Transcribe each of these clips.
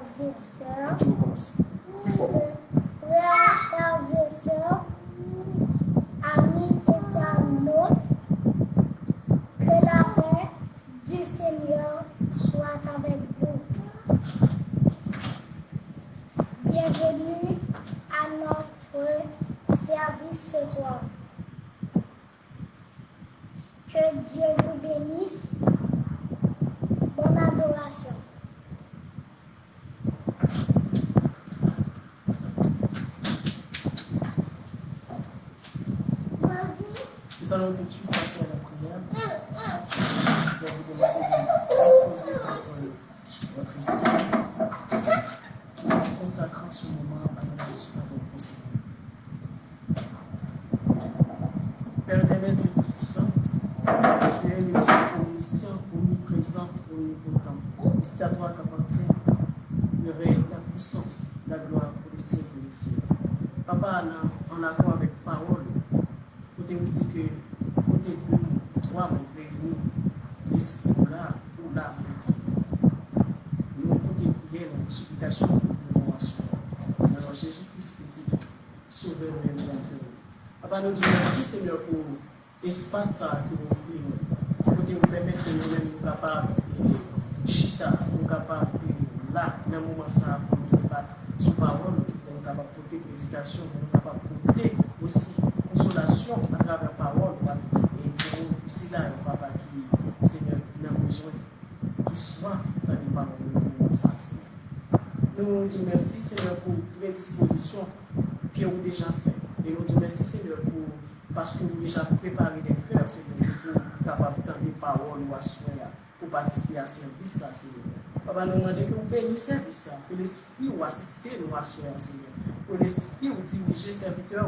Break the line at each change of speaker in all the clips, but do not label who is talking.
et sœurs,
Tu recommences. Plus fort.
frères et sœurs, amis internautes, que la paix du Seigneur soit avec vous. Bienvenue à notre service ce soir. Que Dieu vous bénisse. Bonne adoration.
Nous allons tout de suite passer à la prière. Je vais vous demander de disposer votre esprit, en se consacrant ce moment à notre Seigneur Seigneur. Père éternel, Dieu Tout-Puissant, tu es le Dieu omniscient, omniprésent, omnipotent. Et c'est à toi qu'appartient le règne, la puissance, la gloire pour les siècles et les siècles. Papa, en accord avec parole, côté vous dit que côté de nous, trois nous réunis, l'esprit ou là, nous côté prière, nous supplication, nous nous assurons. Alors Jésus-Christ petit, sauveur et rédempteur. Papa, nous disons merci Seigneur pour l'espace que nous offrons. Côté vous permettre que nous-mêmes nous capables de chita, nous capables de là, dans le moment ça, pour nous débattre sur parole, nous capables de porter prédication, nous capables de porter aussi consolation à travers la parole, et pour nous aussi là, papa, qui, Seigneur, nous avons besoin, qui soif dans les paroles de nous, ça, Seigneur. Nous nous disons merci, Seigneur, pour prédisposition que vous déjà fait. Et nous disons merci, Seigneur, parce que vous déjà préparé des cœurs, Seigneur, pour capable d'entendre les paroles ou assurer, pour participer à ce service, ça, Seigneur. Papa, nous demandons que vous bénissez le service, que l'Esprit vous assiste, nous assurer, Seigneur. Que l'Esprit vous dirige, serviteur,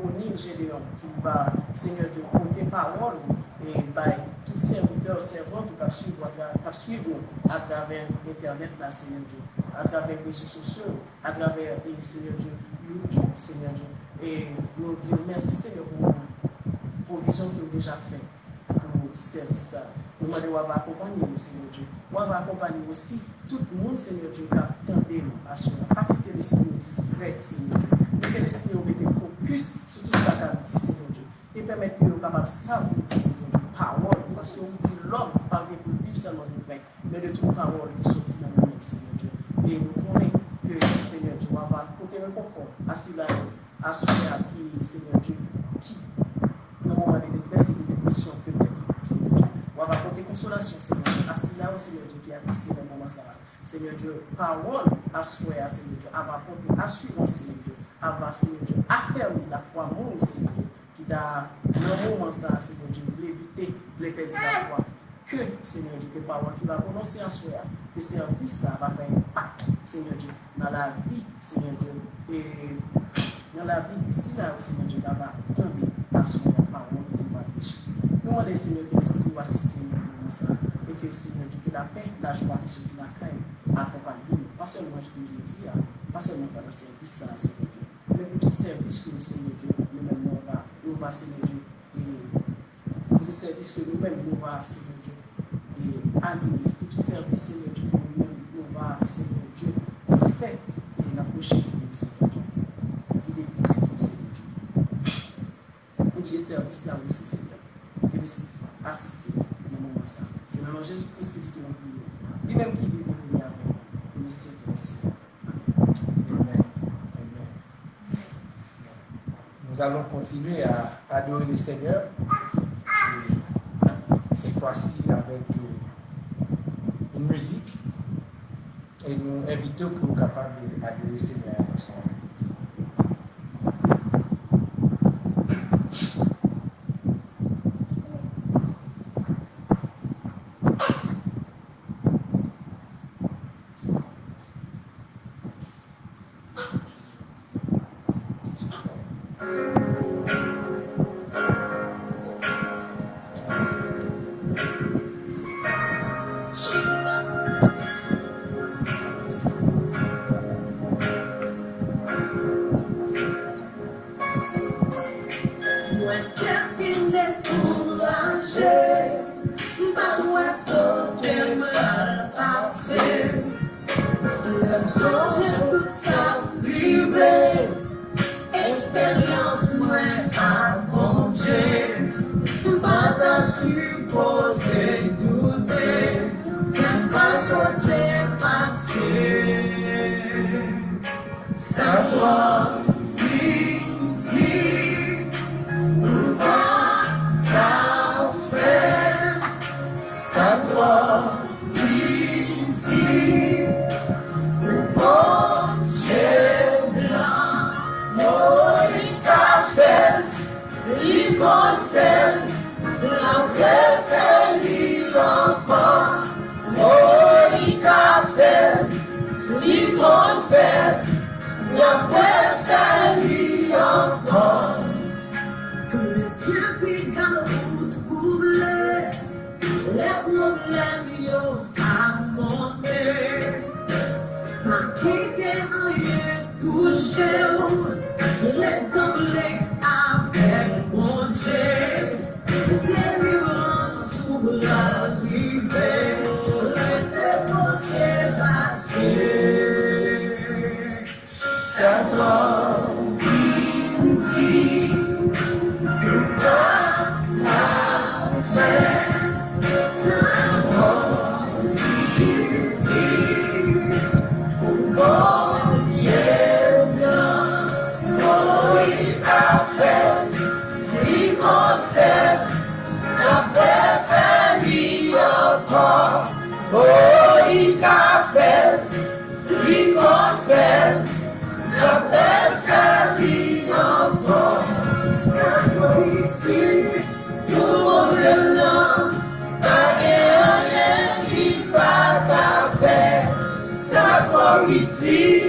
au Gédéon, qui va, Seigneur Dieu, porter parole et tous serviteurs, servantes, qui suivent à travers Internet, là, Seigneur Dieu, à travers les réseaux sociaux, à travers, Seigneur Dieu, YouTube, Seigneur Dieu. Et nous disons merci, Seigneur, pour la provision que vous avez déjà fait pour le service. Nous demandons à accompagner nous, Seigneur Dieu. On va accompagner aussi tout le monde, Seigneur Dieu, qui a tenté nous à ce pas quitter l'esprit distrait, Seigneur Dieu. Mais que l'esprit ait été focus sur tout ça qu'a dit, Seigneur Dieu. Et permettre que nous soyons capables de savoir, Seigneur Dieu, parole. Parce qu'on dit l'homme parle pour vivre seulement de pain, mais de toute parole qui sortit dans le même, Seigneur Dieu. Et nous connaissons que, Seigneur Dieu, on va côté réconfort, assis là, à ce qui, Seigneur Dieu, qui, dans le moment de détresse et de dépression, que peut-être, Seigneur Dieu. On va porter consolation, Seigneur Dieu. Assis là, Seigneur Dieu, qui est attristé dans le moment ça. Seigneur Dieu, parole à souhait, Seigneur Dieu, à porter assurance, Seigneur Dieu, à Seigneur Dieu, affermir la foi, mon Seigneur Dieu, qui t'a, dans le moment ça, Seigneur Dieu, voulait éviter, voulait perdre la foi. Que, Seigneur Dieu, que parole qui va prononcer à souhait, que service ça va faire impact, Seigneur Dieu, dans la vie, Seigneur Dieu, et dans la vie, si là, Seigneur Dieu, va attendre à souhait, parole qui va prêcher. Nous demandons, Seigneur, que l'Esprit va assister nous, ça, et que, Seigneur Dieu, que la paix, la joie qui sortit de la crainte, accompagne nous, pas seulement aujourd'hui, pas seulement pendant le service, ça, Seigneur Dieu, mais pour tout service que nous, Seigneur Dieu, nous-mêmes, nous va, Seigneur Dieu, et pour le service que nous-mêmes, nous va, Seigneur Dieu, et animer, pour tout service, Seigneur Dieu, que nous-mêmes, nous va, Seigneur Dieu, fait, et la prochaine journée, Seigneur Dieu, il est petit, Seigneur Dieu, et les services là aussi, Seigneur, que l'Esprit assiste dans le moment ça. C'est dans Jésus-Christ qui dit que nous prions. Lui-même qui vit pour nous avec nous, pour les siècles et les siècles.
Amen. Amen. Nous allons continuer à adorer le Seigneur. Et cette fois-ci avec une musique. Et nous invitons que nous soyons capables d'adorer le Seigneur ensemble.
But what don't
Songe tout ça privé, expérience moins à mon Dieu, pas à supposer douter, même pas sauter passer. Ça doit ici, ou pas faire, ça doit ici.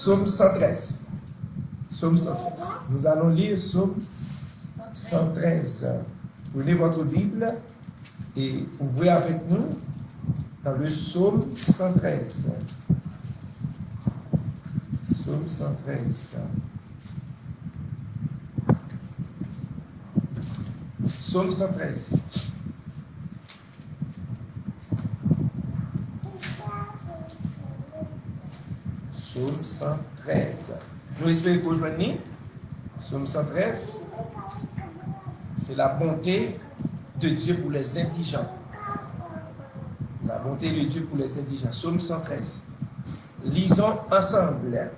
Psaume 113. Psaume 113. Nous allons lire Psaume 113. Prenez votre Bible et ouvrez avec nous dans le Psaume 113. Psaume 113. Psaume 113. Psaume 113. Nous espérons que vous joignez. Psaume 113. C'est la bonté de Dieu pour les indigents. La bonté de Dieu pour les indigents. Psaume 113. Lisons ensemble.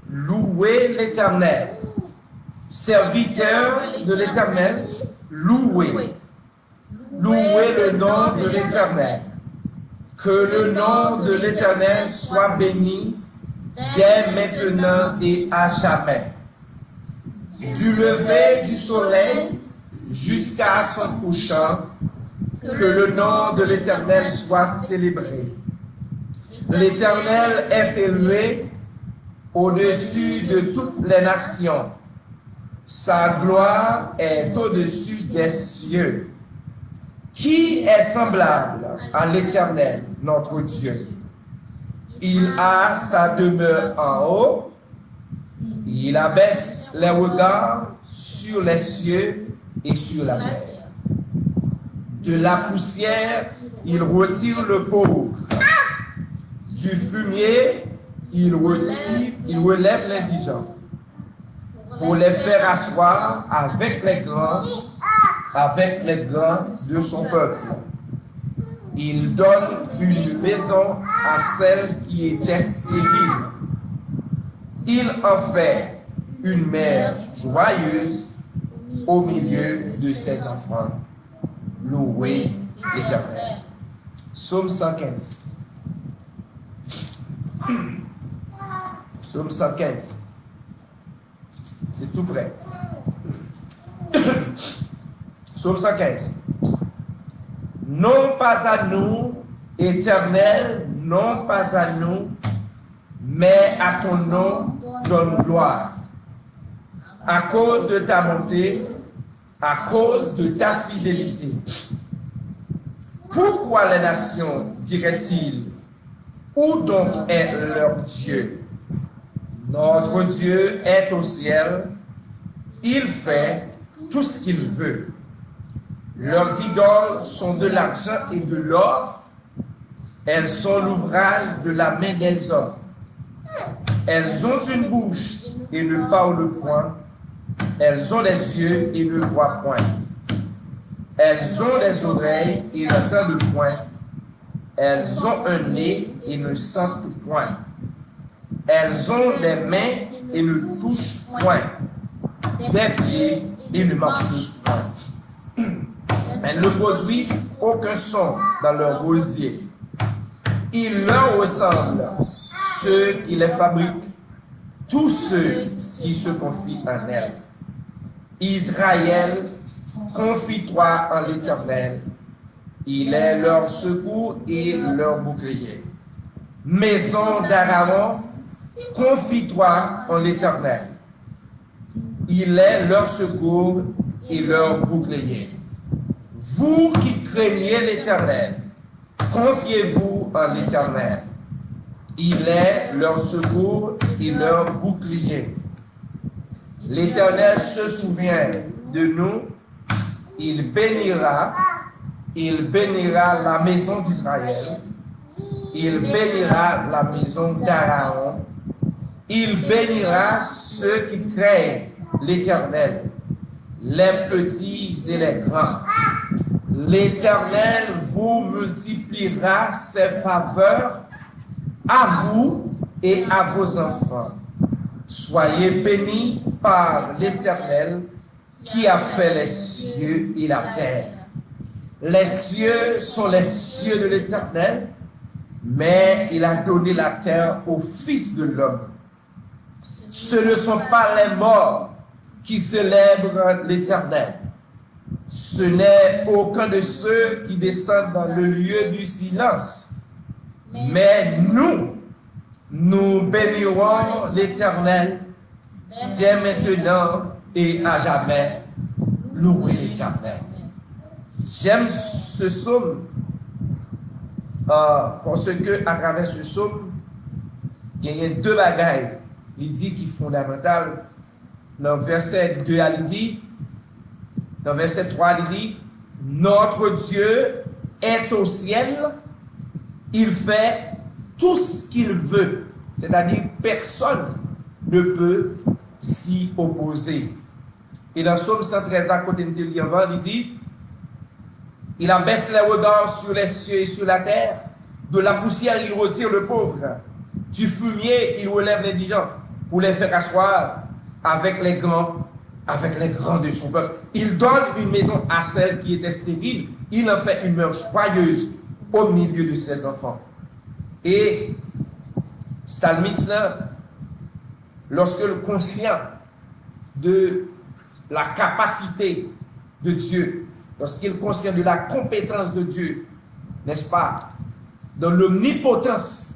Louez l'Éternel. Serviteur de l'Éternel, louez. Louez le nom de l'Éternel. Que le nom de l'Éternel soit béni dès maintenant et à jamais. Du lever du soleil jusqu'à son couchant, que le nom de l'Éternel soit célébré. L'Éternel est élevé au-dessus de toutes les nations. Sa gloire est au-dessus des cieux. Qui est semblable à l'Éternel, notre Dieu? Il a sa demeure en haut. Il abaisse les regards sur les cieux et sur la terre. De la poussière, il retire le pauvre. Du fumier, il relève l'indigent. Pour les faire asseoir avec les grands de son peuple. Il donne une maison à celle qui était stérile. Il en fait une mère joyeuse au milieu de ses enfants. Loué l'Éternel. Psaume 115. Psaume 115. C'est tout près. Psaume 115. Non pas à nous, Éternel, non pas à nous, mais à ton nom donne gloire. À cause de ta bonté, à cause de ta fidélité. Pourquoi les nations, diraient-ils, où donc est leur Dieu? Notre Dieu est au ciel, il fait tout ce qu'il veut. Leurs idoles sont de l'argent et de l'or, elles sont l'ouvrage de la main des hommes. Elles ont une bouche et ne parlent point, elles ont les yeux et ne voient point. Elles ont des oreilles et n'entendent point, elles ont un nez et ne sentent point. Elles ont des mains et ne touchent point, des pieds et ne marchent point. Elles ne produisent aucun son dans leur rosier. Ils leur ressemblent, ceux qui les fabriquent, tous ceux qui se confient en elles. Israël, confie-toi en l'Éternel. Il est leur secours et leur bouclier. Maison d'Aaron, confie-toi en l'Éternel. Il est leur secours et leur bouclier. Vous qui craignez l'Éternel, confiez-vous en l'Éternel. Il est leur secours et leur bouclier. L'Éternel se souvient de nous. Il bénira la maison d'Israël. Il bénira la maison d'Aaron. Il bénira ceux qui craignent l'Éternel, les petits et les grands. L'Éternel vous multipliera ses faveurs à vous et à vos enfants. Soyez bénis par l'Éternel qui a fait les cieux et la terre. Les cieux sont les cieux de l'Éternel, mais il a donné la terre au Fils de l'homme. Ce ne sont pas les morts qui célèbrent l'Éternel. Ce n'est aucun de ceux qui descendent dans le lieu du silence. Mais nous bénirons l'Éternel dès maintenant et à jamais. Louez l'Éternel. J'aime ce psaume parce que à travers ce psaume, il y a deux bagailles. Il dit qui sont fondamentales. Dans verset 2, il dit, dans verset 3, il dit, notre Dieu est au ciel, il fait tout ce qu'il veut. C'est-à-dire, personne ne peut s'y opposer. Et dans Psaume 113, d'un côté de l'Ivan, il dit, il abaisse les regards sur les cieux et sur la terre. De la poussière, il retire le pauvre. Du fumier, il relève l'indigent pour les faire asseoir avec les grands de son peuple. Il donne une maison à celle qui était stérile. Il en fait une mère joyeuse au milieu de ses enfants. Et psalmiste là, lorsque le conscient de la capacité de Dieu, lorsqu'il est conscient de la compétence de Dieu, n'est-ce pas, dans l'omnipotence,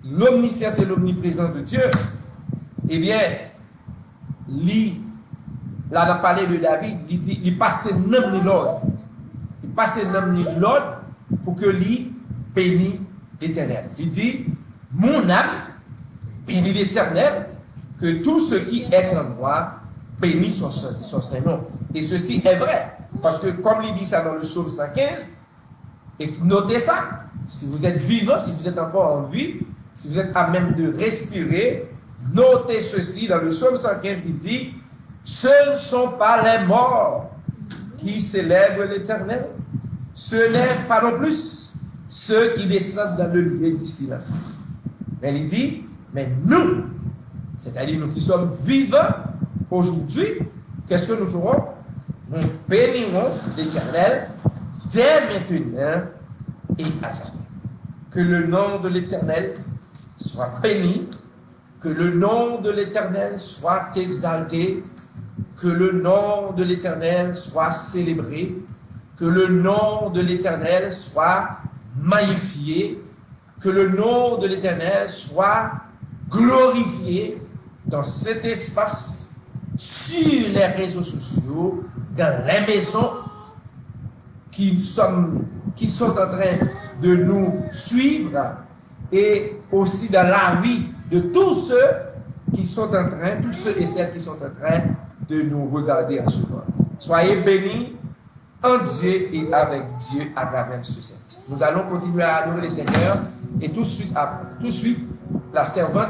l'omniscience et l'omniprésence de Dieu, eh bien, là, dans le palais de David, il dit, il passe nom ni l'ordre. Il passe nom ni l'ordre pour que lui bénisse l'Éternel. Il dit, mon âme bénit l'Éternel, que tout ce qui est en moi bénit son Saint-Nom. Et ceci est vrai, parce que comme il dit ça dans le psaume 115, et notez ça, si vous êtes vivant, si vous êtes encore en vie, si vous êtes à même de respirer, notez ceci dans le psaume 115, il dit, ce ne sont pas les morts qui célèbrent l'Éternel, ce n'est pas non plus ceux qui descendent dans le lieu du silence. Mais il dit, mais nous, c'est-à-dire nous qui sommes vivants aujourd'hui, qu'est-ce que nous ferons? Nous bénirons l'Éternel dès maintenant et à jamais. Que le nom de l'Éternel soit béni, que le nom de l'Éternel soit exalté, que le nom de l'Éternel soit célébré, que le nom de l'Éternel soit magnifié, que le nom de l'Éternel soit glorifié dans cet espace, sur les réseaux sociaux, dans les maisons qui sont en train de nous suivre et aussi dans la vie de tous ceux qui sont en train, tous ceux et celles qui sont en train de nous regarder en ce moment. Soyez bénis en Dieu et avec Dieu à travers ce service. Nous allons continuer à adorer le Seigneur et tout de suite, la servante,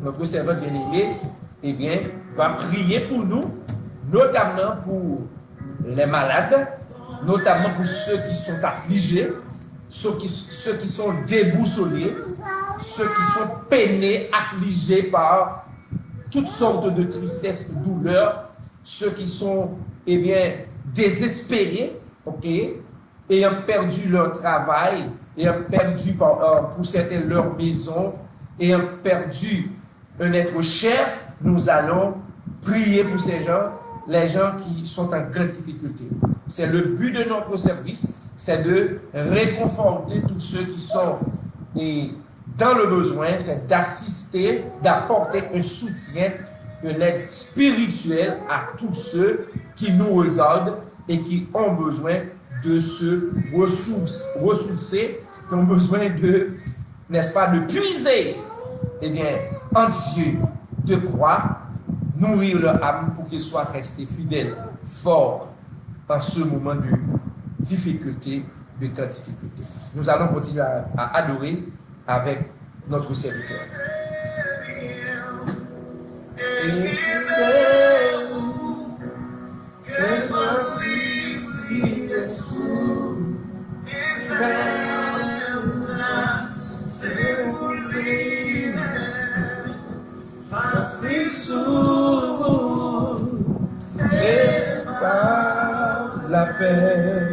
notre servante bien-aimée, eh bien, va prier pour nous, notamment pour les malades, notamment pour ceux qui sont affligés, ceux qui sont déboussolés, ceux qui sont peinés, affligés par toutes sortes de tristesse, de douleurs, ceux qui sont, eh bien, désespérés, ok, ayant perdu leur travail, ayant perdu pour certains leur maison, ayant perdu un être cher, nous allons prier pour ces gens, les gens qui sont en grande difficulté. C'est le but de notre service, c'est de réconforter tous ceux qui sont dans le besoin, c'est d'assister, d'apporter un soutien, une aide spirituelle à tous ceux qui nous regardent et qui ont besoin de se ressourcer, qui ont besoin de, n'est-ce pas, de puiser, eh bien, en Dieu, de croire, nourrir leur âme pour qu'ils soient restés fidèles, forts en ce moment de difficulté, de grande difficulté. Nous allons continuer à adorer avec notre serviteur. La paix.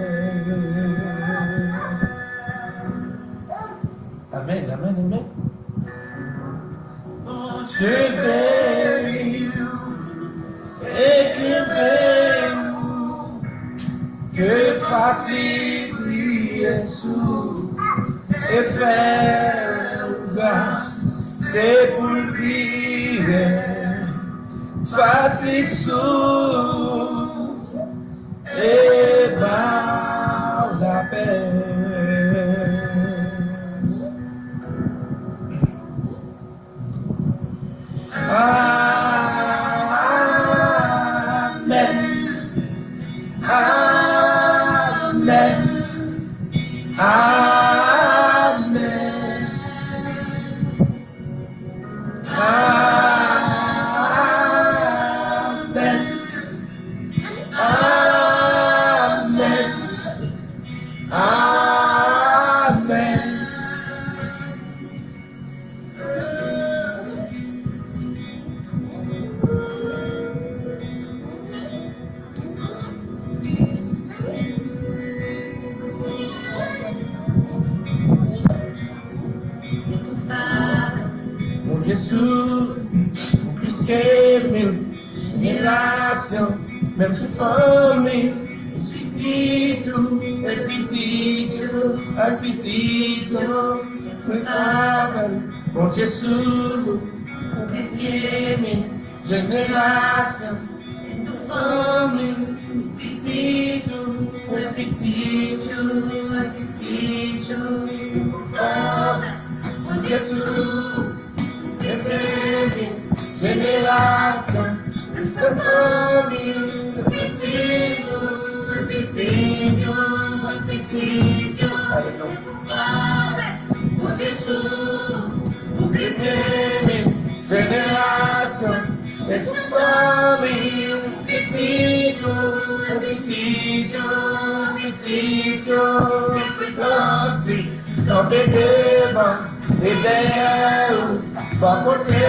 Amen, amen, amen. Dieu bénit et que facilite sous et faire grâce, c'est pour dire facile sous et par la paix. Amen. Amen. Amen. Amen. Mon Jésus, plus que 1000 générations, même sous famille, un petit tout, un petit tout, mon Jésus, plus que 1000 générations, même sous famille, un petit tout, un petit tout, mon Jésus. Génération, une seule famille, un petit mon Jésus, vous plaisez, génération, une seule famille, un petit puissance, dans les débats, les belles, bon côté,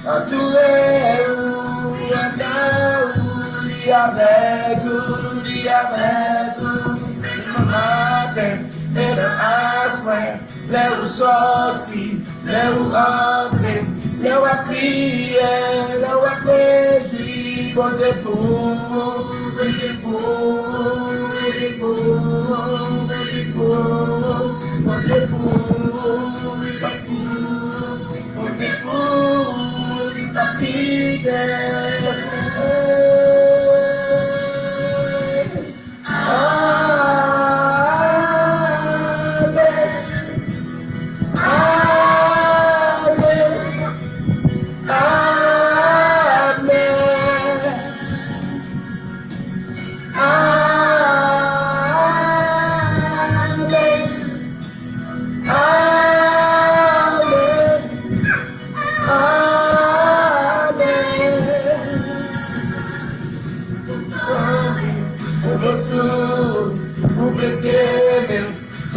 entouré, avec vous, le matin, et le soir, les où sortir, les où entrer, les où prier, les où plaisir, bon Dieu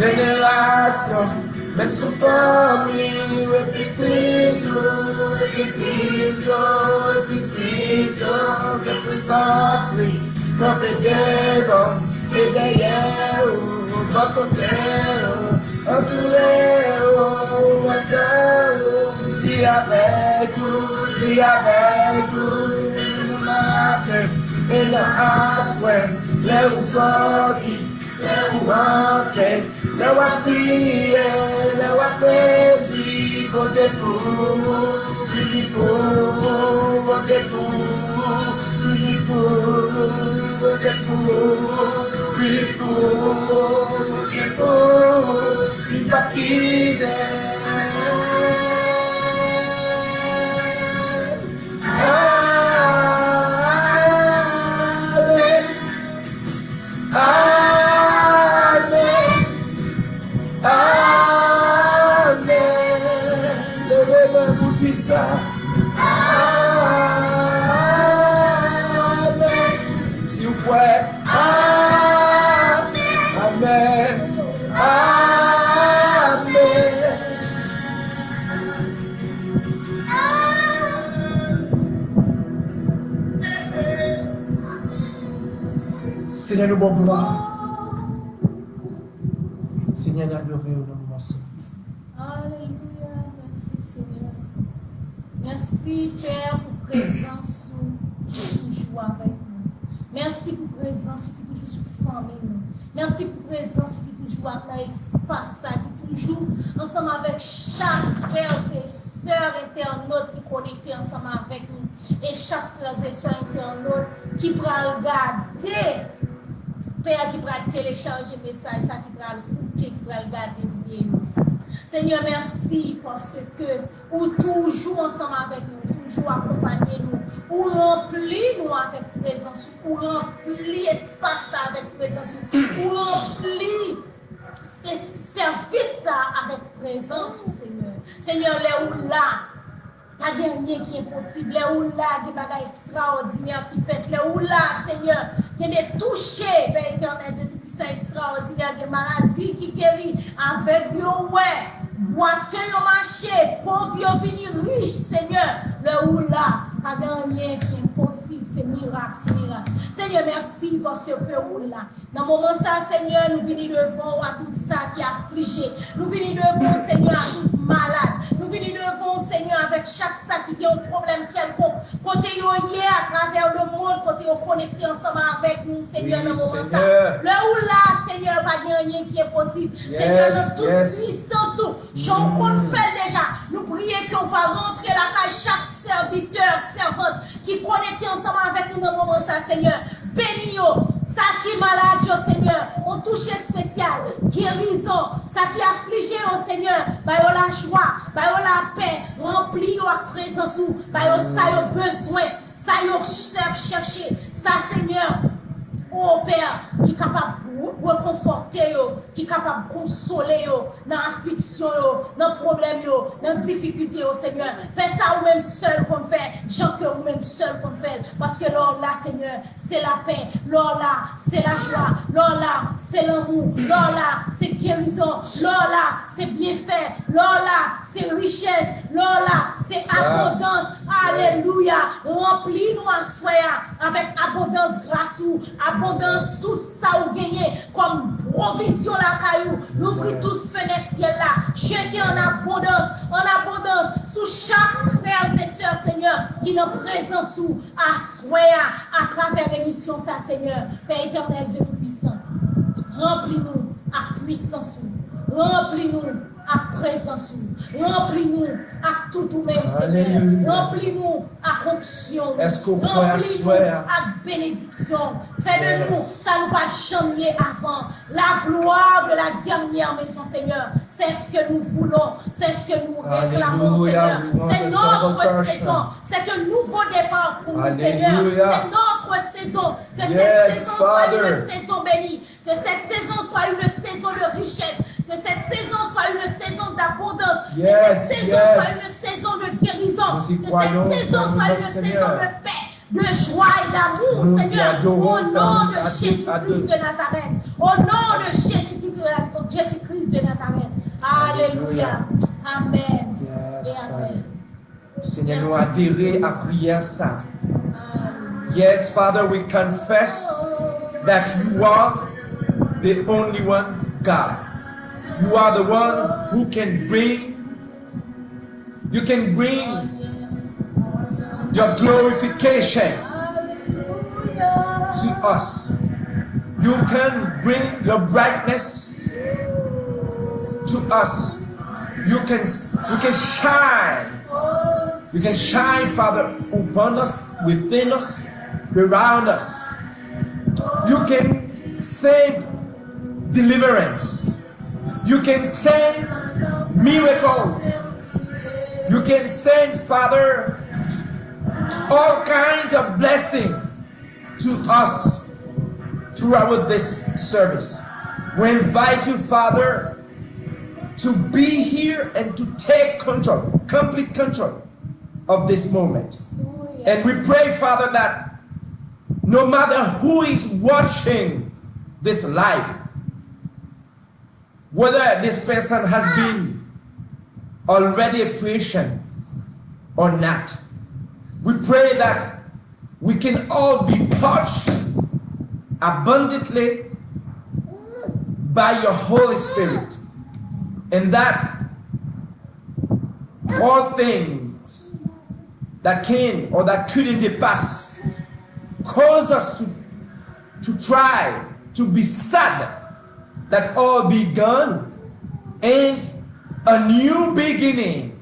génération, mais sous famille, de présence, dans les devants, et derrière, dans ton terre, entouré, dis avec vous, le matin, et le soir, les sorties. Let what be, let what be, what they s'il vous plaît, Amen, Seigneur, nous bon gloire. Seigneur, nous adorons au nom de Merci.
Alléluia, merci Seigneur. Merci Père pour présence qui toujours avec nous. Merci pour présence qui toujours sur famille nous. Merci pour présence qui toujours dans l'espace qui toujours ensemble avec chaque frère et sœur internaute qui connecté ensemble avec nous et chaque frère et sœur internaute qui pourra regarder. Père qui va télécharger le message, ça qui va l'écouter, qui va regarder vidéo. Seigneur, merci parce que vous toujours ensemble avec nous, toujours accompagner nous, ou remplir nous avec présence, ou remplir l'espace avec présence, ou remplir ces services avec présence, Seigneur. Seigneur, les ou là. Pas de rien qui est possible. Les ou là, des bagages extraordinaires qui fait. Les ou là, Seigneur, qui est touché, Père éternel, de puissant extraordinaire, des maladies qui guérit avec yo, ouais. Boiteux yo marché, pauvre yo vini riche, Seigneur. Le ou là, pas de rien qui est impossible. C'est miracle, c'est miracle. Seigneur, merci pour ce peu ou là. Dans le moment ça, Seigneur, nous venons devant à tout ça qui a affligé. Nous venons devant, Seigneur, à tout malade. Nous venons devant Seigneur avec chaque sac qui a un problème quelconque. Côté yo hier à travers le monde, côté yo connecté ensemble avec nous, Seigneur,
Oui,
dans le moment ça.
Seigneur.
Là où là, Seigneur, pas rien qui est possible. Seigneur, dans toute puissance, j'en compte fait déjà. Nous prions qu'on va rentrer là, à chaque serviteur, servante qui est connecté ensemble avec nous dans le moment ça, Seigneur. Bénis-nous. Ça qui est malade, oh Seigneur, on touche spécial, guérison, ça qui est affligé, oh Seigneur, bah yo la joie, bah yo la paix, rempli yo avec présence ou, bah yo ça yo besoin, ça yo chercher, ça Seigneur, oh Père, qui est capable de reconforter yo, qui est capable de consoler yo, dans l'affliction yo, dans le problème yo, dans la difficulté yo, Seigneur. Fais ça ou même seul qu'on fait, Jean que ou même seul qu'on fait, parce que l'or là, Seigneur, c'est la paix, l'or là, c'est la joie, l'or là, c'est l'amour, l'or là, c'est guérison, l'or là, c'est bienfait, l'or là, c'est richesse, l'or là, c'est abondance. Alléluia. Remplis-nous à soir avec abondance grâce ou abondance tout ça ou gagné comme provision la caillou. L'ouvrir toute fenêtre ciel là. Jeter en abondance sous chaque frère et sœur, Seigneur, qui nous présente sous à soir à travers l'émission ça, Seigneur. Père éternel, Dieu tout-puissant. Remplis-nous à puissance. Remplis-nous à présence. Remplis-nous à tout nous-mêmes, Seigneur. Remplis-nous à fonction. Remplis-nous à bénédiction. Fais de nous, ça nous pas changer avant. La gloire de la dernière maison, Seigneur. C'est ce que nous voulons. C'est ce que nous réclamons, Seigneur. C'est notre saison. C'est un nouveau départ pour nous, Seigneur. C'est notre saison. Que cette saison soit une saison bénie. Que cette saison soit une saison de richesse. Que cette saison soit une saison d'abondance. Que cette saison soit une saison de guérison. Que cette saison soit une saison de paix, de joie et d'amour, Seigneur. Au nom de Jésus-Christ de Nazareth. Au nom de Jésus-Christ de Nazareth. Alléluia. Amen. Et amen.
Seigneur, nous adhérer à prier ça. Yes, Father, we confess that you are the only one God. You are the one who can bring your glorification to us. You can bring your brightness to us. You can shine. You can shine, Father, upon us, within us, around us. You can send deliverance. You can send miracles. You can send, Father, all kinds of blessing to us throughout this service. We invite you, Father, to be here and to take control, complete control of this moment. And we pray, Father, that no matter who is watching this live, whether this person has been already a Christian or not, we pray that we can all be touched abundantly by your Holy Spirit, and that all things that can or that could in the past cause us to try to be sad, that all be gone and a new beginning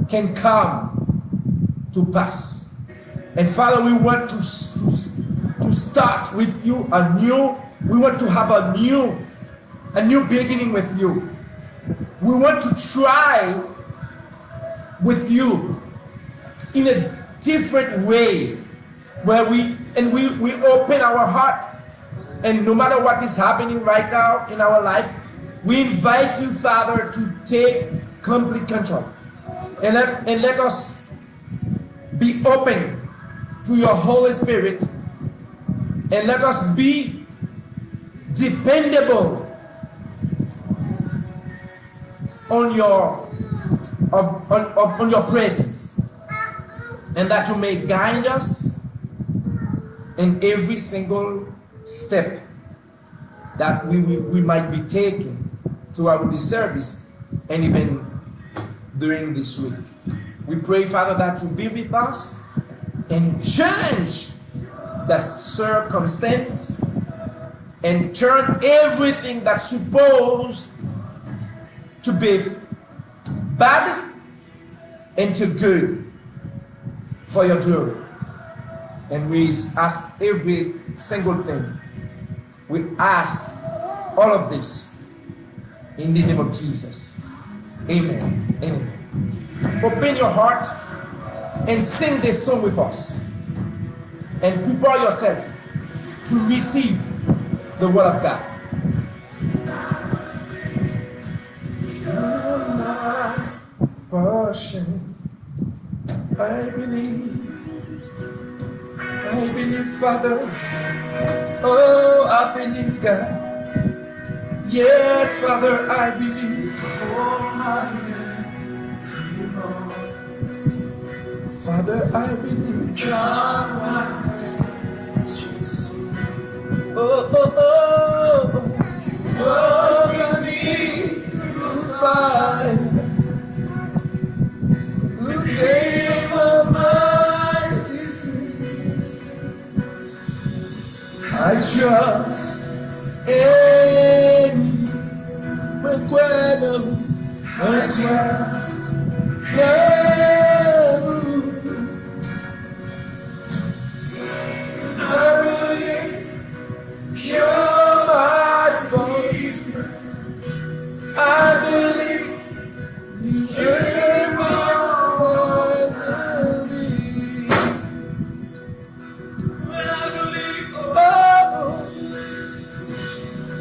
can come to pass. And Father, we want to start with you anew. We want to have a new beginning with you. We want to try with you in a different way, where we open our heart, and no matter what is happening right now in our life, we invite you, Father, to take complete control, and let us be open to your Holy Spirit, and let us be dependable on your presence, and that you may guide us in every single step that we might be taking throughout this service, and even during this week. We pray, Father, that you be with us and change the circumstance and turn everything that's supposed to be bad into good for your glory. And we ask every single thing. We ask all of this in the name of Jesus. Amen. Amen. Open your heart and sing this song with us. And prepare yourself to receive the word of God. You're my portion. I believe, Father. Oh, I believe, God. Yes, Father, I believe. Father, I believe. Oh, oh, oh, oh, believe, Father. Who gave a mind disease? I trust any request. I trust you. I believe you're my voice. I believe you're my voice. I believe, oh,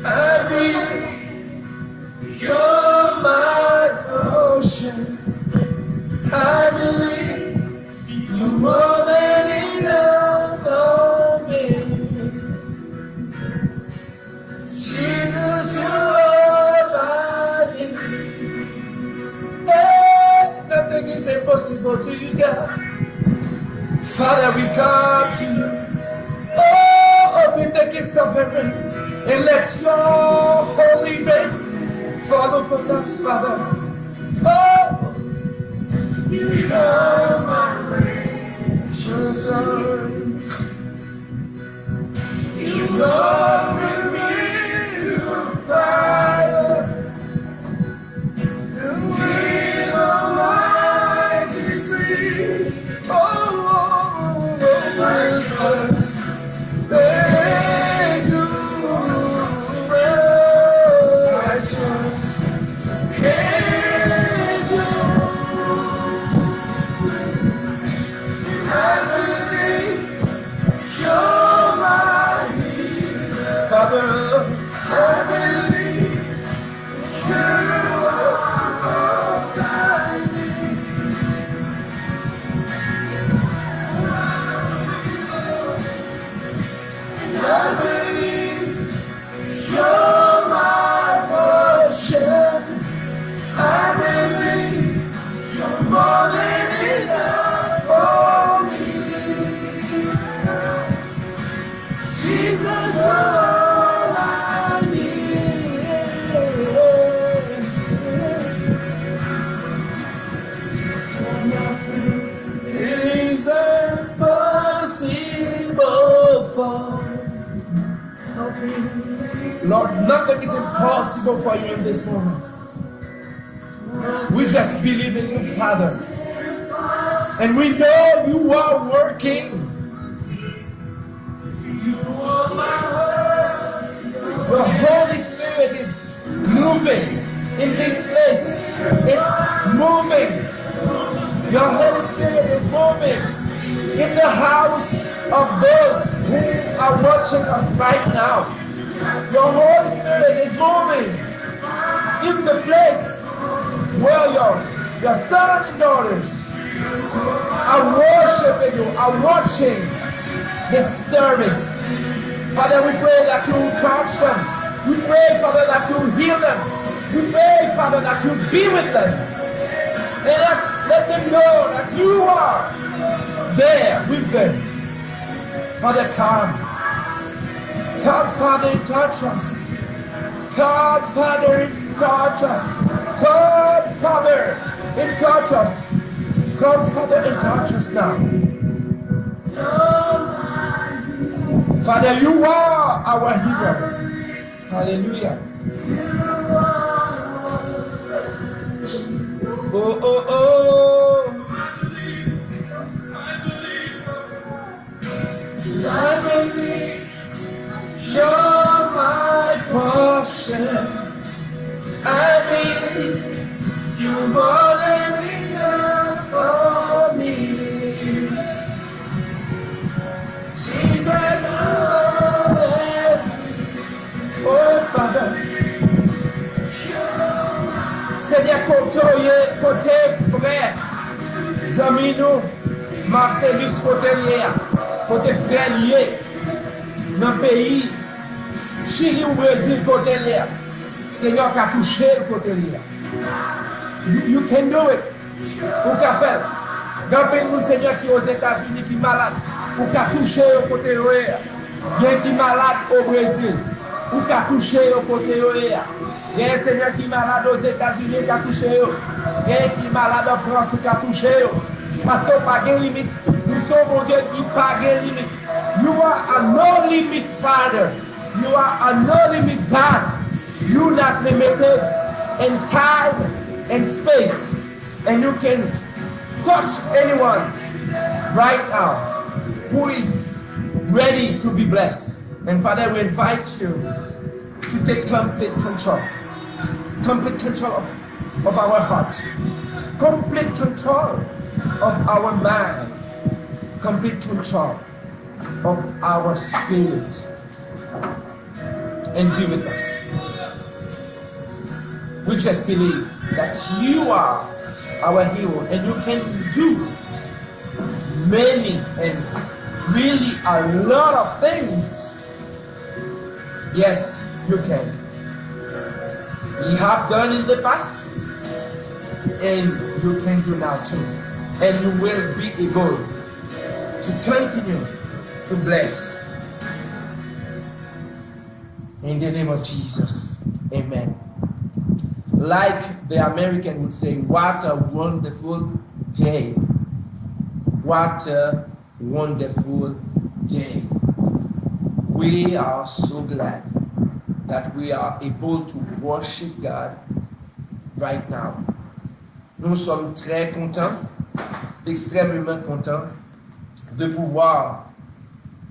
I believe you're my ocean. I believe you're more than enough for me. Jesus, you're all I need. Hey, nothing is impossible to you, God. Father, we come to you. Oh, open the gates of heaven and let your holy rain fall upon us, Father. Oh, you are my righteous Lord. You are with me on fire. You heal all my disease. Oh, my God. Thank you. I trust in you. I believe you're my healer. Father, I believe you are all I need. I believe you're my portion. I believe you're more than enough for me. Jesus, all I need. So nothing is impossible for Lord, nothing is impossible for you in this moment. We just believe in you, Father. And we know you are working. The Holy Spirit is moving in this place. It's moving. Your Holy Spirit is moving in the house of those who are watching us right now. Your Holy Spirit is moving in the place where your sons and daughters are worshiping you, are watching this service. Father, we pray that you touch them. We pray, Father, that you heal them. We pray, Father, that you be with them. And let them know that you are there with them. Father, come. Come, Father, and touch us. Come, Father, and touch us. God, Father, and touch us. God, Father, and touch us now. Father, you are our hero. Hallelujah. Oh, oh, oh. I believe you're my portion. I believe you're more than enough for me. Jesus, oh Father, Seigneur, côté frère, amis nous, Marcellus côté lié, côté frère lié, dans le pays, Chili ou Brésil côté lié, Seigneur, qui a touché le côté lié. You can do it. Ou qu'a fait? Dans le pays, nous, Seigneur, qui est aux États-Unis, qui est malade, ou qui a touché le côté lié. Il y a qui est malade au Brésil, ou qui a touché le côté lié. Il y a un Seigneur qui est malade aux États-Unis, qui a touché. Il y a un qui est malade en France, qui a touché. Parce qu'on n'a pas de limite. Nous sommes mon Dieu qui n'a pas de limite. You are a no limit Father. You are a no limit God. You are not limited in time and space. And you can touch anyone right now who is ready to be blessed. And Father, we invite you to take complete control of our heart, complete control of our mind, complete control of our spirit, and be with us. We just believe that you are our hero and you can do many and really a lot of things. Yes, you can. You have done in the past, and you can do now too. And you will be able to continue to bless. In the name of Jesus, amen. Like the American would say, what a wonderful day. What a wonderful day. We are so glad that we are able to worship God right now. Nous sommes très contents, extrêmement contents de pouvoir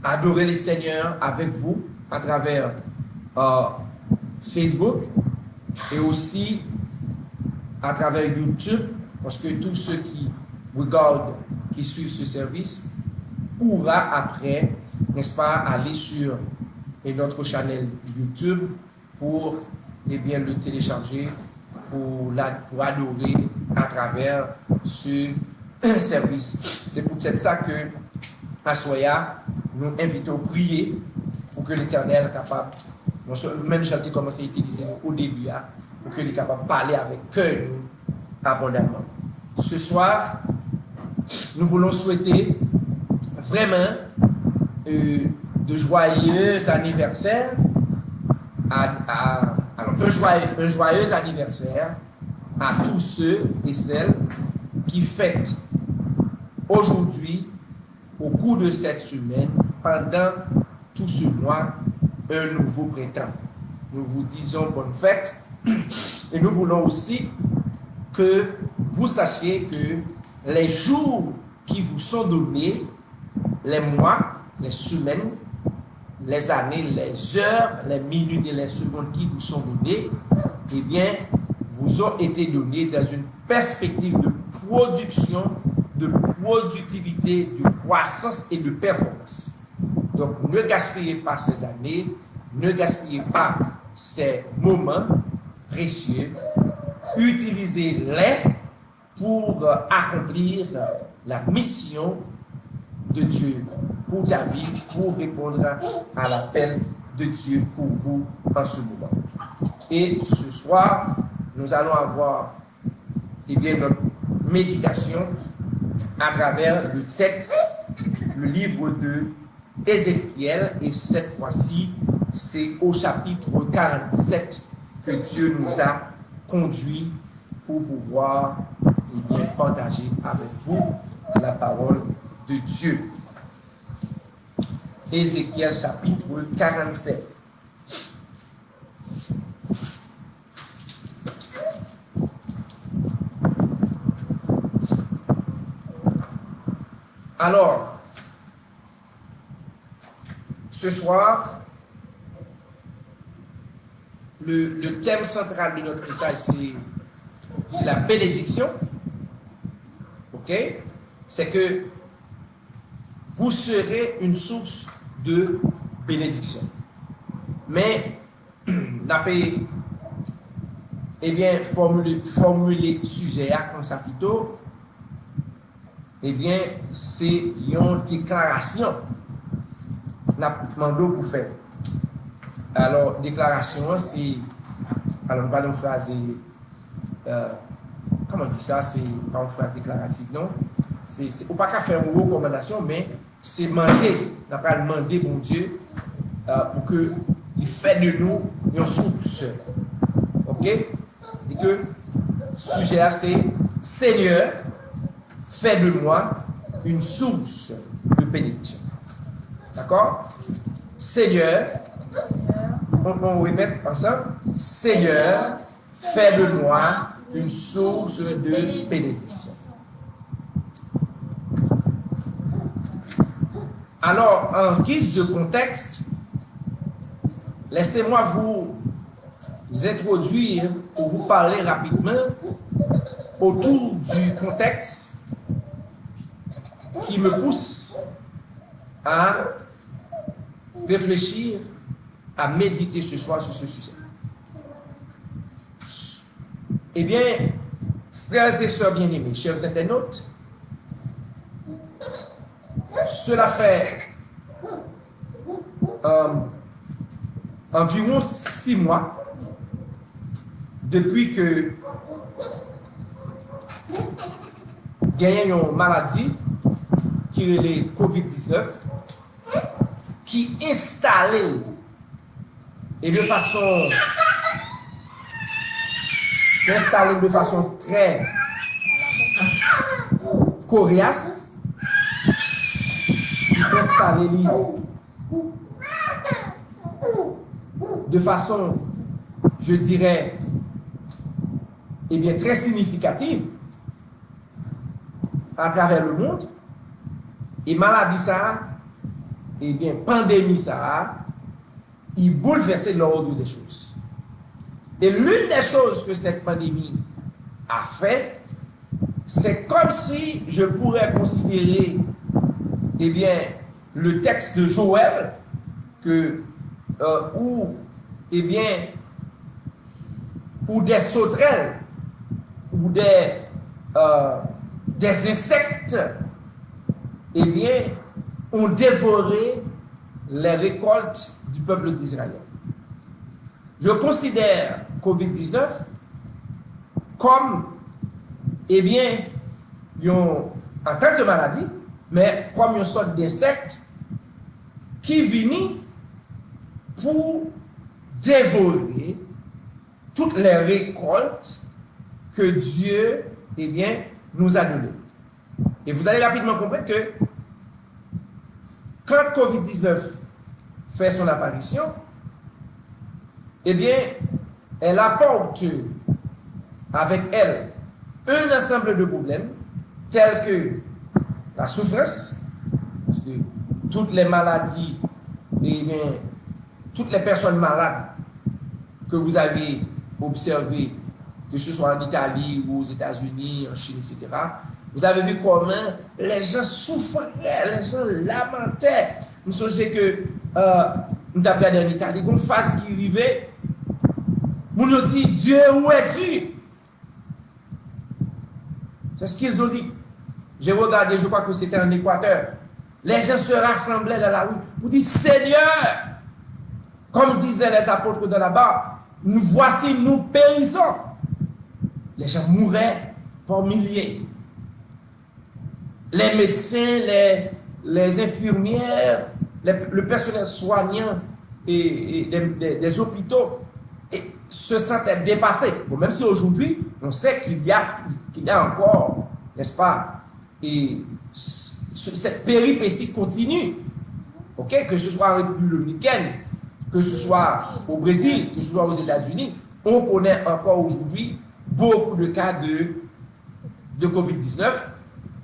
adorer le Seigneur avec vous à travers Facebook et aussi à travers YouTube, parce que tous ceux qui regardent, qui suivent ce service, pourra après, n'est-ce pas, aller sur notre chaîne YouTube pour le télécharger, pour adorer à travers ce service. C'est pour ça que à Soya, nous invitons à prier pour que l'Éternel est capable, même j'ai commencé à utiliser au début, pour qu'il est capable de parler avec cœur abondamment. Ce soir, nous voulons souhaiter vraiment de joyeux anniversaires, un joyeux anniversaire à tous ceux et celles qui fêtent aujourd'hui, au cours de cette semaine, pendant tout ce mois, un nouveau printemps. Nous vous disons bonne fête et nous voulons aussi que vous sachiez que les jours qui vous sont donnés, les mois, les semaines, les années, les heures, les minutes et les secondes qui vous sont donnés, eh bien, vous ont été donnés dans une perspective de production, de productivité, de croissance et de performance. Donc, ne gaspillez pas ces années, ne gaspillez pas ces moments précieux, utilisez-les pour accomplir la mission de Dieu pour ta vie, pour répondre à l'appel de Dieu pour vous en ce moment. Et ce soir, nous allons avoir notre méditation à travers le texte, le livre de Ézéchiel, et cette fois-ci, c'est au chapitre 47 que Dieu nous a conduits pour pouvoir partager avec vous la parole de Dieu. Ézéchiel chapitre 47. Alors, ce soir, le thème central de notre message, c'est la bénédiction. Ok? C'est que vous serez une source de bénédiction. Mais, d'après, formuler sujet à comme ça plutôt, c'est une déclaration. N'a demandé pour faire. Alors, déclaration, c'est. Alors, on va une phrase. Comment on dit ça? C'est pas une phrase déclarative, non? On ne pas qu'à faire une recommandation, mais c'est demander. On n'a pas demandé, bon Dieu, pour qu'il fait de nous une source. Ok? Et que le sujet, c'est Seigneur, fais de moi une source de bénédiction. D'accord? Seigneur, on répète ensemble. Seigneur, fais de moi une source de bénédiction. Alors, en guise de contexte, laissez-moi vous introduire ou vous parler rapidement autour du contexte qui me pousse à réfléchir, à méditer ce soir sur ce sujet. Eh bien, frères et sœurs bien-aimés, chers internautes, cela fait environ 6 mois depuis que il y a une maladie qui est le COVID-19 qui est installée et de façon très coriace, qui est installée de façon, je dirais, très significative à travers le monde. Et maladie ça, pandémie ça, il bouleverse l'ordre des choses. Et l'une des choses que cette pandémie a fait, c'est comme si je pourrais considérer, le texte de Joël, où des sauterelles, ou des insectes, ont dévoré les récoltes du peuple d'Israël. Je considère COVID-19 comme, en tant que maladie, mais comme une sorte d'insecte qui vient pour dévorer toutes les récoltes que Dieu, nous a données. Et vous allez rapidement comprendre que quand COVID-19 fait son apparition, elle apporte avec elle un ensemble de problèmes tels que la souffrance, parce que toutes les maladies, toutes les personnes malades que vous avez observées, que ce soit en Italie ou aux États-Unis, en Chine, etc., vous avez vu comment les gens souffraient, les gens lamentaient. Vous savez que nous avons regardé en Italie, une phase qui arrivait, nous nous dit, Dieu, où es-tu? C'est ce qu'ils ont dit. J'ai regardé, je crois que c'était en Équateur. Les gens se rassemblaient dans la rue pour dire, Seigneur, comme disaient les apôtres de là-bas, nous voici, nous périssons. Les gens mouraient par milliers. Les médecins, les infirmières, le personnel soignant et des hôpitaux se sentait dépassé. Bon, même si aujourd'hui, on sait qu'il y a encore, n'est-ce pas, et cette péripétie continue, ok, que ce soit en République dominicaine, que ce soit au Brésil, que ce soit aux États-Unis, on connaît encore aujourd'hui beaucoup de cas de COVID-19.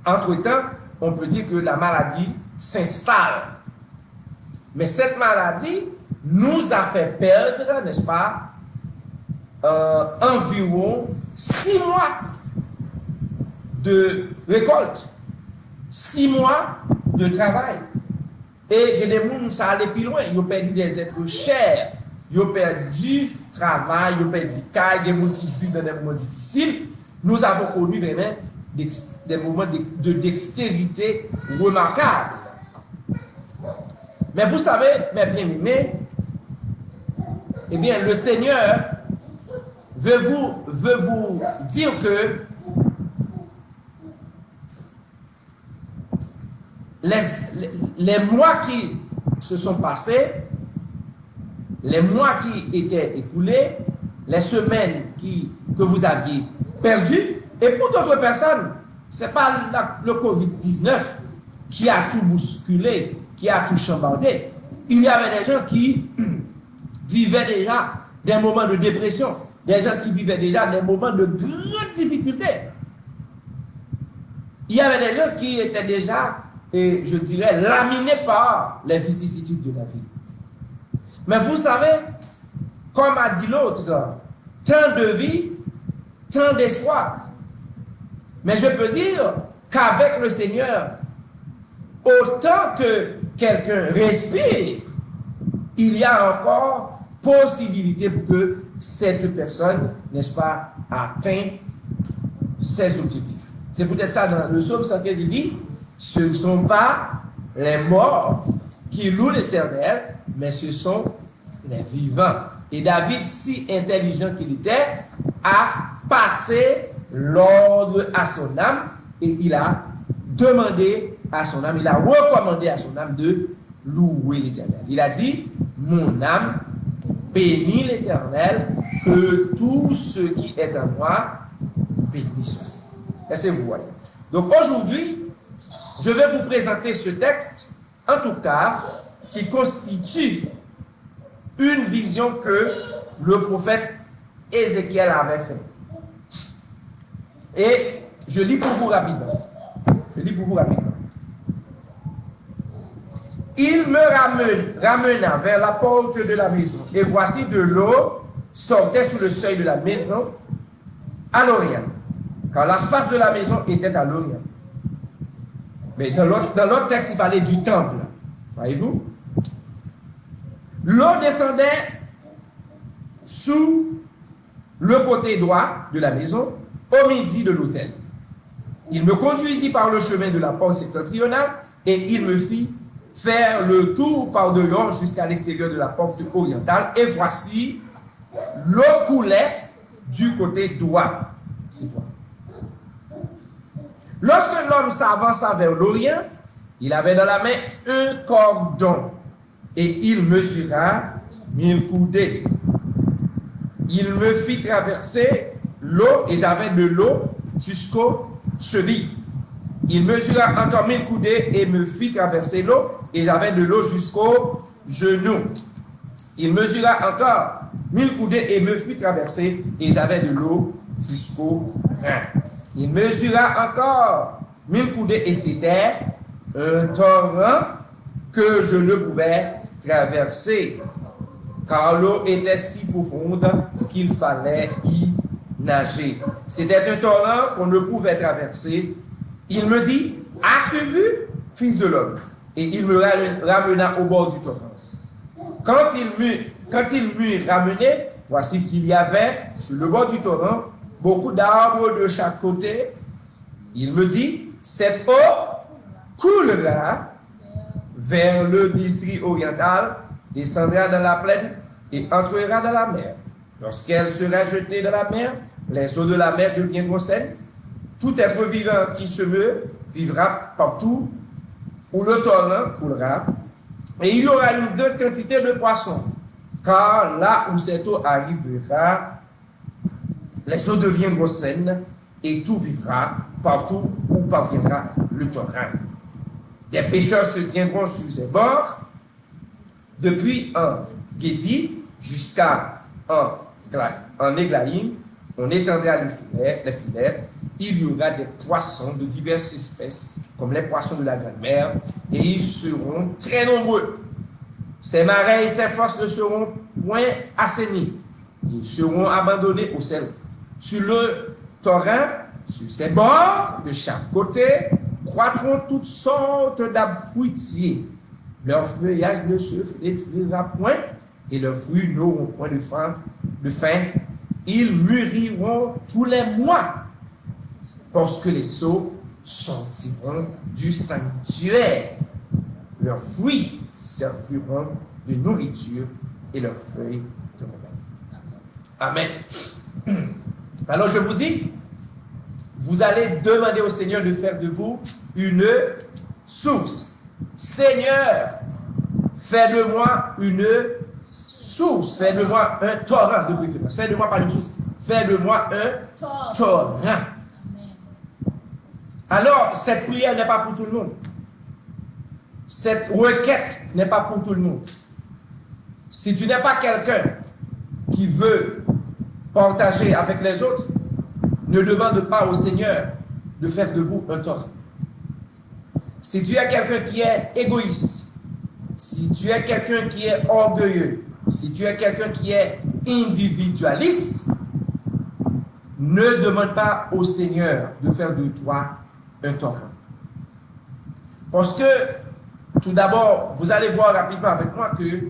Entre-temps, on peut dire que la maladie s'installe. Mais cette maladie nous a fait perdre, n'est-ce pas, environ 6 mois de récolte, 6 mois de travail. Et les gens ça allait plus loin. Ils ont perdu des êtres chers, ils ont perdu travail, ils ont perdu caille, des gens qui vivent dans des moments difficiles. Nous avons connu vraiment des moments de dextérité remarquables. Mais vous savez, mes bien-aimés, eh bien, le Seigneur veut vous dire que les mois qui se sont passés, les mois qui étaient écoulés, les semaines que vous aviez perdues, et pour d'autres personnes, ce n'est pas le COVID-19 qui a tout bousculé, qui a tout chambardé. Il y avait des gens qui vivaient déjà des moments de dépression, des gens qui vivaient déjà des moments de grande difficulté. Il y avait des gens qui étaient déjà, et je dirais, laminés par les vicissitudes de la vie. Mais vous savez, comme a dit l'autre, tant de vie, tant d'espoir. Mais je peux dire qu'avec le Seigneur, autant que quelqu'un respire, il y a encore possibilité pour que cette personne, n'est-ce pas, atteigne ses objectifs. C'est peut-être ça dans le psaume 115, il dit, ce ne sont pas les morts qui louent l'Éternel, mais ce sont les vivants. Et David, si intelligent qu'il était, a passé l'ordre à son âme et il a demandé à son âme, il a recommandé à son âme de louer l'Éternel. Il a dit, mon âme bénit l'Éternel, que tout ce qui est en moi bénisse aussi. Est-ce que vous voyez? Donc aujourd'hui, je vais vous présenter ce texte, en tout cas, qui constitue une vision que le prophète Ézéchiel avait faite. Et je lis pour vous rapidement. Il me ramena vers la porte de la maison, et voici de l'eau sortait sous le seuil de la maison à l'Orient, car la face de la maison était à l'Orient. Mais dans l'autre texte, il parlait du temple. Voyez-vous? L'eau descendait sous le côté droit de la maison, au midi de l'autel. Il me conduisit par le chemin de la porte septentrionale et il me fit faire le tour par dehors jusqu'à l'extérieur de la porte orientale. Et voici, l'eau coulait du côté droit. C'est quoi? Lorsque l'homme s'avança vers l'Orient, il avait dans la main un cordon et il mesura 1000 coudées. Il me fit traverser l'eau et j'avais de l'eau jusqu'aux chevilles. Il mesura encore 1000 coudées et me fit traverser l'eau et j'avais de l'eau jusqu'aux genoux. Il mesura encore 1000 coudées et me fit traverser et j'avais de l'eau jusqu'aux reins. Il mesura encore 1000 coudées et c'était un torrent que je ne pouvais traverser, car l'eau était si profonde qu'il fallait y nager. C'était un torrent qu'on ne pouvait traverser. Il me dit, as-tu vu, fils de l'homme? Et il me ramena au bord du torrent. Quand il m'eut ramené, voici qu'il y avait sur le bord du torrent beaucoup d'arbres de chaque côté. Il me dit, cette eau coulera vers le district oriental, descendra dans la plaine et entrera dans la mer. Lorsqu'elle sera jetée dans la mer, les eaux de la mer deviendront saines. Tout être vivant qui se meut vivra partout où le torrent coulera. Et il y aura une grande quantité de poissons, car là où cette eau arrivera, les eaux deviendront saines et tout vivra partout où parviendra le torrent. Des pêcheurs se tiendront sur ses bords, depuis un Guédi jusqu'à un Églaïm, on étendra les filets, il y aura des poissons de diverses espèces, comme les poissons de la grande mer, et ils seront très nombreux. Ces marais et ces fosses ne seront point assainis, ils seront abandonnés au sel. Sur le torrent, sur ses bords, de chaque côté, croîtront toutes sortes d'arbres fruitiers. Leur feuillage ne se flétrira point, et leurs fruits n'auront point de faim. Ils mûriront tous les mois, parce que les seaux sortiront du sanctuaire. Leurs fruits serviront de nourriture, et leurs feuilles de remède. Amen. Alors je vous dis, vous allez demander au Seigneur de faire de vous une source. Seigneur, fais de moi une source, fais de moi un torrent de préférence. Fais de moi pas une source, fais de moi un torrent. Alors, cette prière n'est pas pour tout le monde. Cette requête n'est pas pour tout le monde. Si tu n'es pas quelqu'un qui veut partager avec les autres, ne demande pas au Seigneur de faire de vous un torrent. Si tu es quelqu'un qui est égoïste, si tu es quelqu'un qui est orgueilleux, si tu es quelqu'un qui est individualiste, ne demande pas au Seigneur de faire de toi un torrent. Parce que, tout d'abord, vous allez voir rapidement avec moi que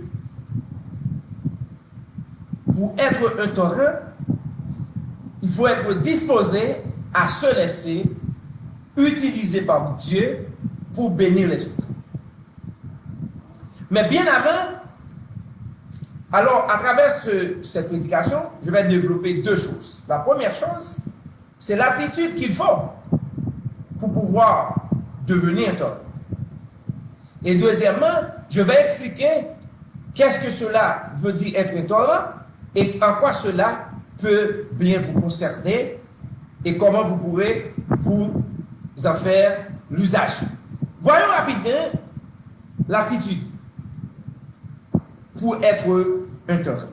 pour être un torrent, il faut être disposé à se laisser utiliser par Dieu pour bénir les autres. Mais bien avant, alors à travers cette prédication, je vais développer deux choses. La première chose, c'est l'attitude qu'il faut pour pouvoir devenir un torrent. Et deuxièmement, je vais expliquer qu'est-ce que cela veut dire être un torrent et en quoi cela peut bien vous concerner et comment vous pourrez vous en faire l'usage. Voyons rapidement l'attitude pour être un torrent.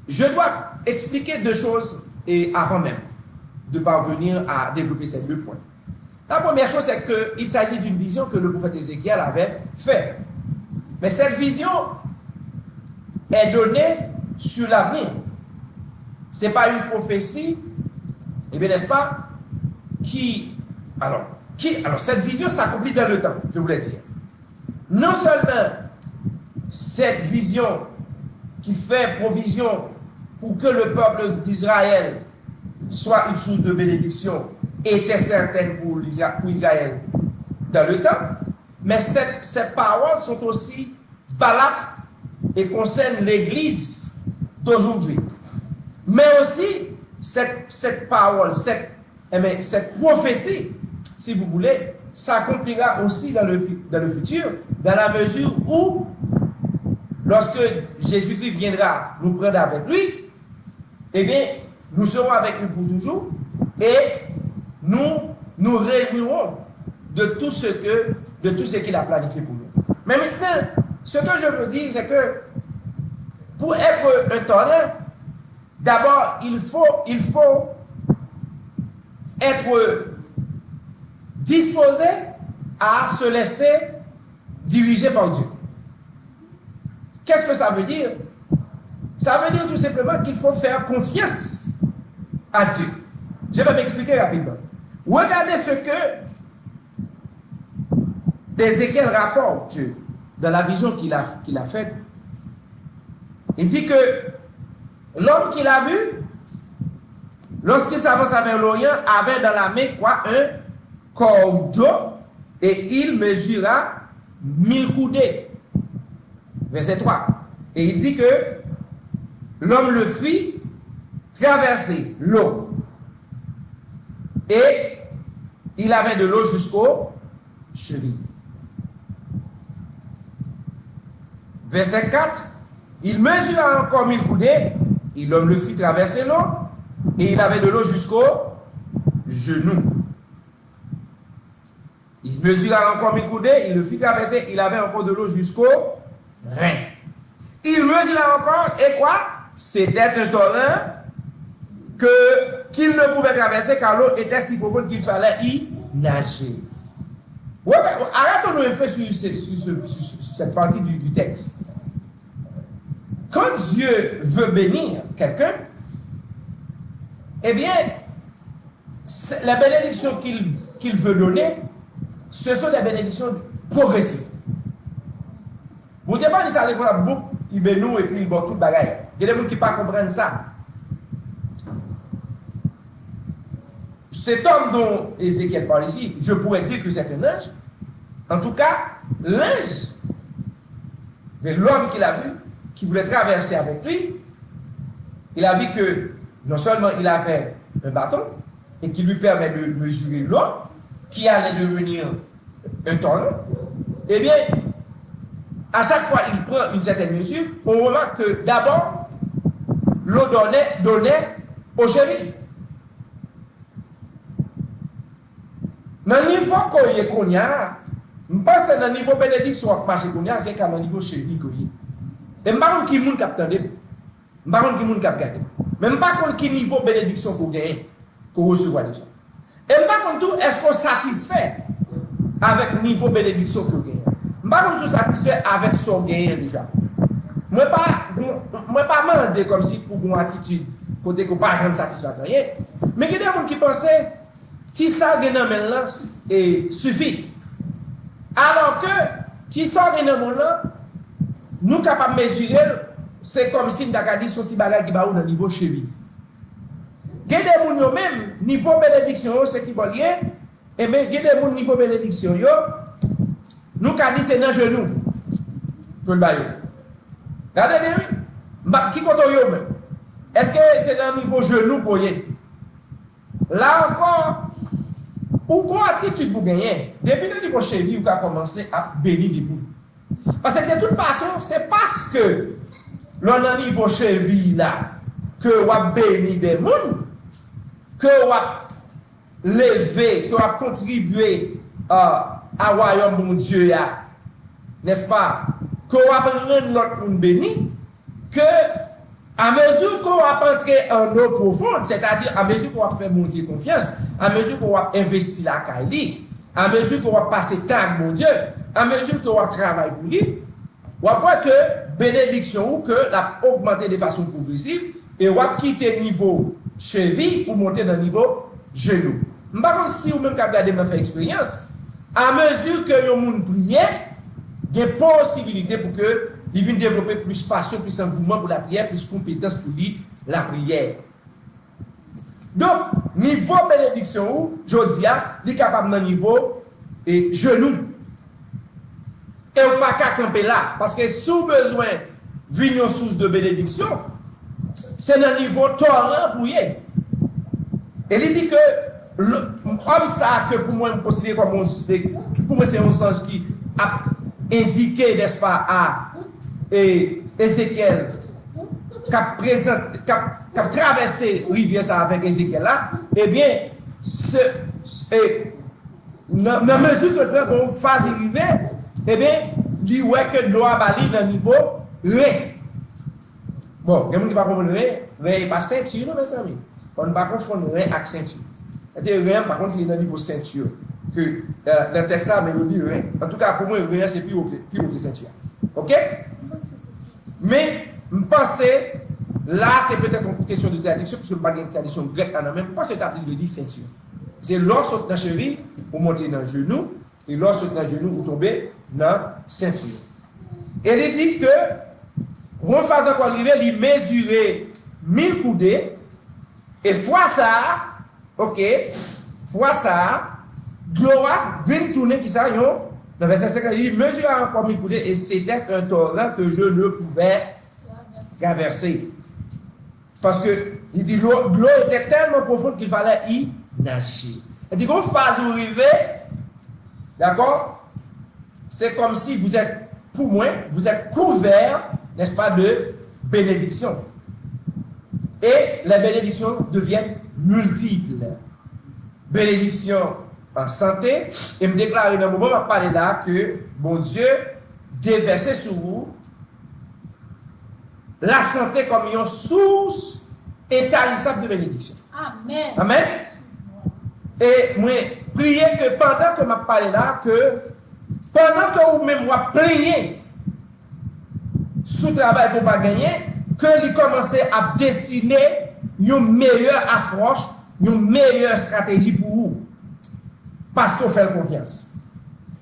Je dois expliquer deux choses et avant même de parvenir à développer ces deux points. La première chose, c'est qu'il s'agit d'une vision que le prophète Ézéchiel avait faite. Mais cette vision est donnée sur l'avenir. Ce n'est pas une prophétie, et bien n'est-ce pas, alors cette vision s'accomplit dans le temps, je voulais dire. Non seulement cette vision qui fait provision pour que le peuple d'Israël soit une source de bénédiction était certaine pour Israël dans le temps, mais ces paroles sont aussi valables et concernent l'Église d'aujourd'hui. Mais aussi, cette parole, cette prophétie, si vous voulez, s'accomplira aussi dans le futur, dans la mesure où, lorsque Jésus-Christ viendra nous prendre avec lui, eh bien, nous serons avec lui pour toujours et nous nous réjouirons de tout ce qu'il a planifié pour nous. Mais maintenant, ce que je veux dire, c'est que pour être un torrent, d'abord, il faut être disposé à se laisser diriger par Dieu. Qu'est-ce que ça veut dire? Ça veut dire tout simplement qu'il faut faire confiance à Dieu. Je vais m'expliquer rapidement. Regardez ce que Ézéchiel rapporte dans la vision qu'il a faite. Il dit que l'homme qu'il a vu, lorsqu'il s'avança vers l'Orient, avait dans la main un cordeau et il mesura 1000 coudées. Verset 3. Et il dit que l'homme le fit traverser l'eau. Et il avait de l'eau jusqu'aux chevilles. Verset 4. Il mesura encore 1000 coudées Et l'homme le fit traverser l'eau, et il avait de l'eau jusqu'au genou. Il mesura encore 1000 coudées, il le fit traverser, il avait encore de l'eau jusqu'au rein. Il mesura encore, et quoi? C'était un torrent qu'il ne pouvait traverser car l'eau était si profonde qu'il fallait y nager. Ouais, arrêtons-nous un peu sur cette partie du texte. Quand Dieu veut bénir quelqu'un, eh bien, la bénédiction qu'il veut donner, ce sont des bénédictions progressives. Vous ne pouvez pas dire ça, vous, il bénit et puis il boit tout le bagage. Il y a des gens qui ne comprennent pas ça. Cet homme dont Ézéchiel parle ici, je pourrais dire que c'est un ange. En tout cas, l'ange, l'homme qu'il a vu, qui voulait traverser avec lui, il a vu que non seulement il avait un bâton, et qui lui permet de mesurer l'eau, qui allait devenir un torrent, eh bien, à chaque fois il prend une certaine mesure, on remarque que d'abord, l'eau donnait aux chevilles. Dans le niveau qu'on y a, je pense que dans le niveau bénédiction qui marche qu'on y a, c'est qu'à le niveau cheville qu'on y a. Et je ne sais pas qui est capté, je ne sais pas qui est capté. Mais je ne sais pas quel niveau bénédiction qu'on gagne, qu'on reçoit déjà. Et je ne sais pas tout, est-ce qu'on est satisfait avec le niveau bénédiction qu'on gagne. Je ne sais pas si on est satisfait avec son gain déjà. Je ne vais pas demander comme si pour une attitude, côté qu'on ne pas satisfait avec rien. Mais il y a des gens qui pensent, si ça gagne maintenant, et suffit. Alors que, si ça gagne maintenant, nous sommes capables de mesurer, c'est comme si nous avons dit son petit bagage qui va dans le niveau cheville. Il y a des gens même, niveau bénédiction, c'est qui va bien, et bien, il y a des gens niveau bénédiction, nous avons dit c'est dans le genou. Pour le bail. Regardez bien, qui compte yo même? Est-ce que c'est dans le niveau genou pour y? Là encore, ou quoi attitude pour gagner? Depuis le niveau cheville, vous avez commencé à bénir des bouts. Parce que de toute façon, c'est parce que l'on a un niveau cheville là, que vous avez béni des gens, que vous avez levé, que vous avez contribué à royaume mon Dieu, n'est-ce pas? Que vous avez rendu l'autre monde béni, que à mesure qu'on va entrer en eau profonde, c'est-à-dire à mesure qu'on va faire monter confiance, à mesure qu'on va investir la Kaili, à mesure qu'on va passer temps mon Dieu, à mesure qu'on va travailler pour lui, on va voir que bénédiction ou que la augmenter de façon progressive et on va quitter le niveau cheville pour monter dans le niveau genou. Par contre, si vous même regardez ma fait expérience, à mesure que les gens prient, il y a une possibilité pour que ils viennent développer plus passion, plus engouement pour la prière, plus compétence pour lui, la prière. Donc, niveau bénédiction, je dis, il est capable d'un niveau et genou. Et on ne peut pas camper là, parce que sous besoin d'une source de bénédiction, c'est un niveau torrent pour lui. Et il dit que l'homme ça que pour moi, je considère comme pour moi, c'est un sens qui a indiqué, n'est-ce pas, à Ézéchiel, qui a traversé rivière avec Ézéchiel là, eh bien, dans la mesure que nous phase arrivée, eh bien, il voit que l'eau a bali dans le niveau rein. Bon, il y a des gens qui ne comprennent pas le rein n'est pas ceinture, mes amis. On ne peut pas confondre rein avec ceinture. Rein, par contre, c'est dans le niveau ceinture. Que dans le texte là, mais on dit rein. En tout cas, pour moi, rein, c'est plus haut que ceinture. Ok? Mais, je pense là, c'est peut-être une question de traduction, puisque pas une tradition grecque en même. Je pense que le dit ceinture. C'est l'or saute dans la cheville pour monter dans le genou, et l'or saute dans le genou pour tomber dans la ceinture. Et il dit que, on faisant quoi arriver, il mesurait 1000 coudées, et fois ça, ok, fois ça, gloire vient tourner qui ça, dans le verset 5, il mesurait encore 1000 coudées, et c'était un torrent que je ne pouvais traverser. Parce que, il dit, l'eau était tellement profonde qu'il fallait y nager. Il dit, quand vous phase arriver, d'accord, c'est comme si vous êtes, pour moi, vous êtes couvert, n'est-ce pas, de bénédiction. et les bénédictions deviennent multiples. Bénédiction en santé, et me déclarer dans le moment où je parler là que, bon Dieu, déverser sur vous la santé comme une source intarissable de bénédiction.
Amen.
Amen. Et moi, priez que pendant que je parle là, que pendant que vous-même vous priez sous travail pour ne pas gagner, que vous commencez à dessiner une meilleure approche, une meilleure stratégie pour vous. Parce que vous faites confiance.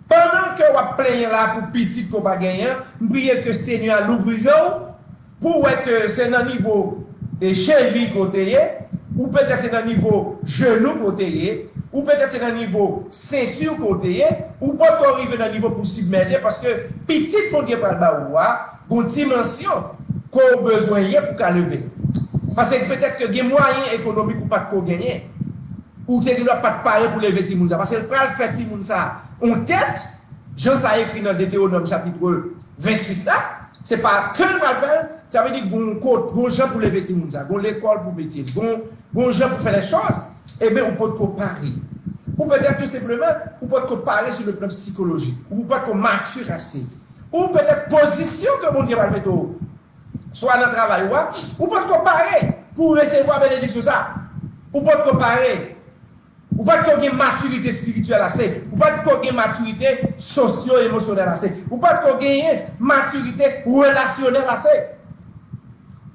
Pendant que vous priez là pour petit qu'on va gagner, priez que le Seigneur l'ouvre les yeux pour voir que c'est un niveau de cheville côté, ou peut-être c'est un niveau genou côté, ou peut-être c'est un niveau ceinture côté, ou pas arriver dans un niveau pour submerger, parce que petit pour dire par là, une dimension qu'on a besoin pour qu'à lever. Parce que peut-être que il y a des moyens économiques pour pas gagner. Ou tu ne dois pas te parler pour lever Timounza. Parce que le pral fait Timounza en tête, Jean ça écrit dans Deutéronome chapitre 28 là, c'est pas que le pral faire, ça veut dire qu'on gens pour lever Timounza, qu'on l'école pour métier, qu'on gens pour faire les choses, et bien on peut comparer. Ou peut-être tout simplement, on peut comparer sur le plan psychologique, ou peut-être qu'on mature assez, ou peut-être position que mon Dieu va mettre soit dans le travail, ou peut comparer pour recevoir bénédiction ça, ou peut comparer. Ou pas qu'on ait maturité spirituelle assez, ou pas qu'on ait maturité socio-émotionnelle assez, ou pas qu'on ait maturité relationnelle assez.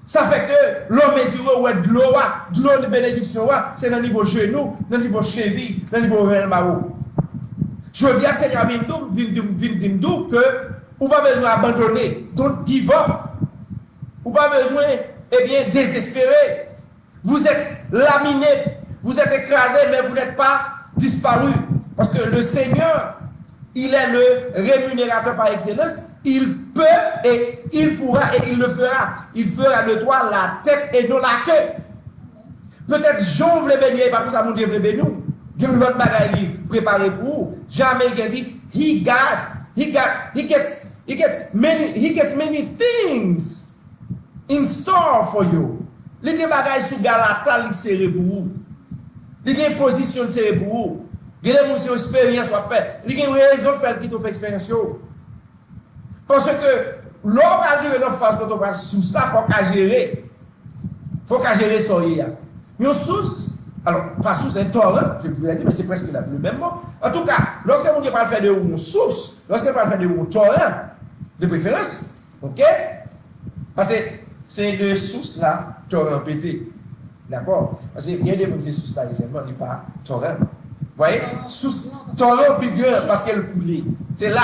Ça fait que l'homme mesure ouais de l'eau de bénédiction, c'est dans le niveau genou, dans le niveau cheville, dans le niveau réel maro. Je dis à Seigneur, vin que ou pas besoin d'abandonner, don't give up. Ou pas besoin, eh bien, désespérer. Vous êtes laminé. Vous êtes écrasé, mais vous n'êtes pas disparu. Parce que le Seigneur, il est le rémunérateur par excellence. Il peut et il pourra et il le fera. Il fera de toi la tête et non la queue. Peut-être Jean voulait bénir, pas pour ça mon Dieu voulait bénir. Dieu l'autre bagaille préparé pour vous. Jamais il a dit, he gets many things in store for you. Les bagailles sous Galata, il serré pour vous. Il y a une position de serré pour vous. Il y a une expérience à faire. Il y a une raison de faire qui fait expérience. Parce que l'homme arrive dans la phase quand on va sous ça, il faut qu'à gérer. Il faut qu'à gérer son IA. Une source, alors pas source, c'est un torrent, je pourrais dire, mais c'est presque le même mot. En tout cas, lorsque on ne parle pas de une source, lorsque on parle de un torrent, de préférence, ok? Parce que c'est de source là, torrent pété. D'accord? Parce qu'il y a des gens qui sont sous-là, ils ne pas torrent. Vous voyez? Torrent bigger parce qu'elle coule. C'est là.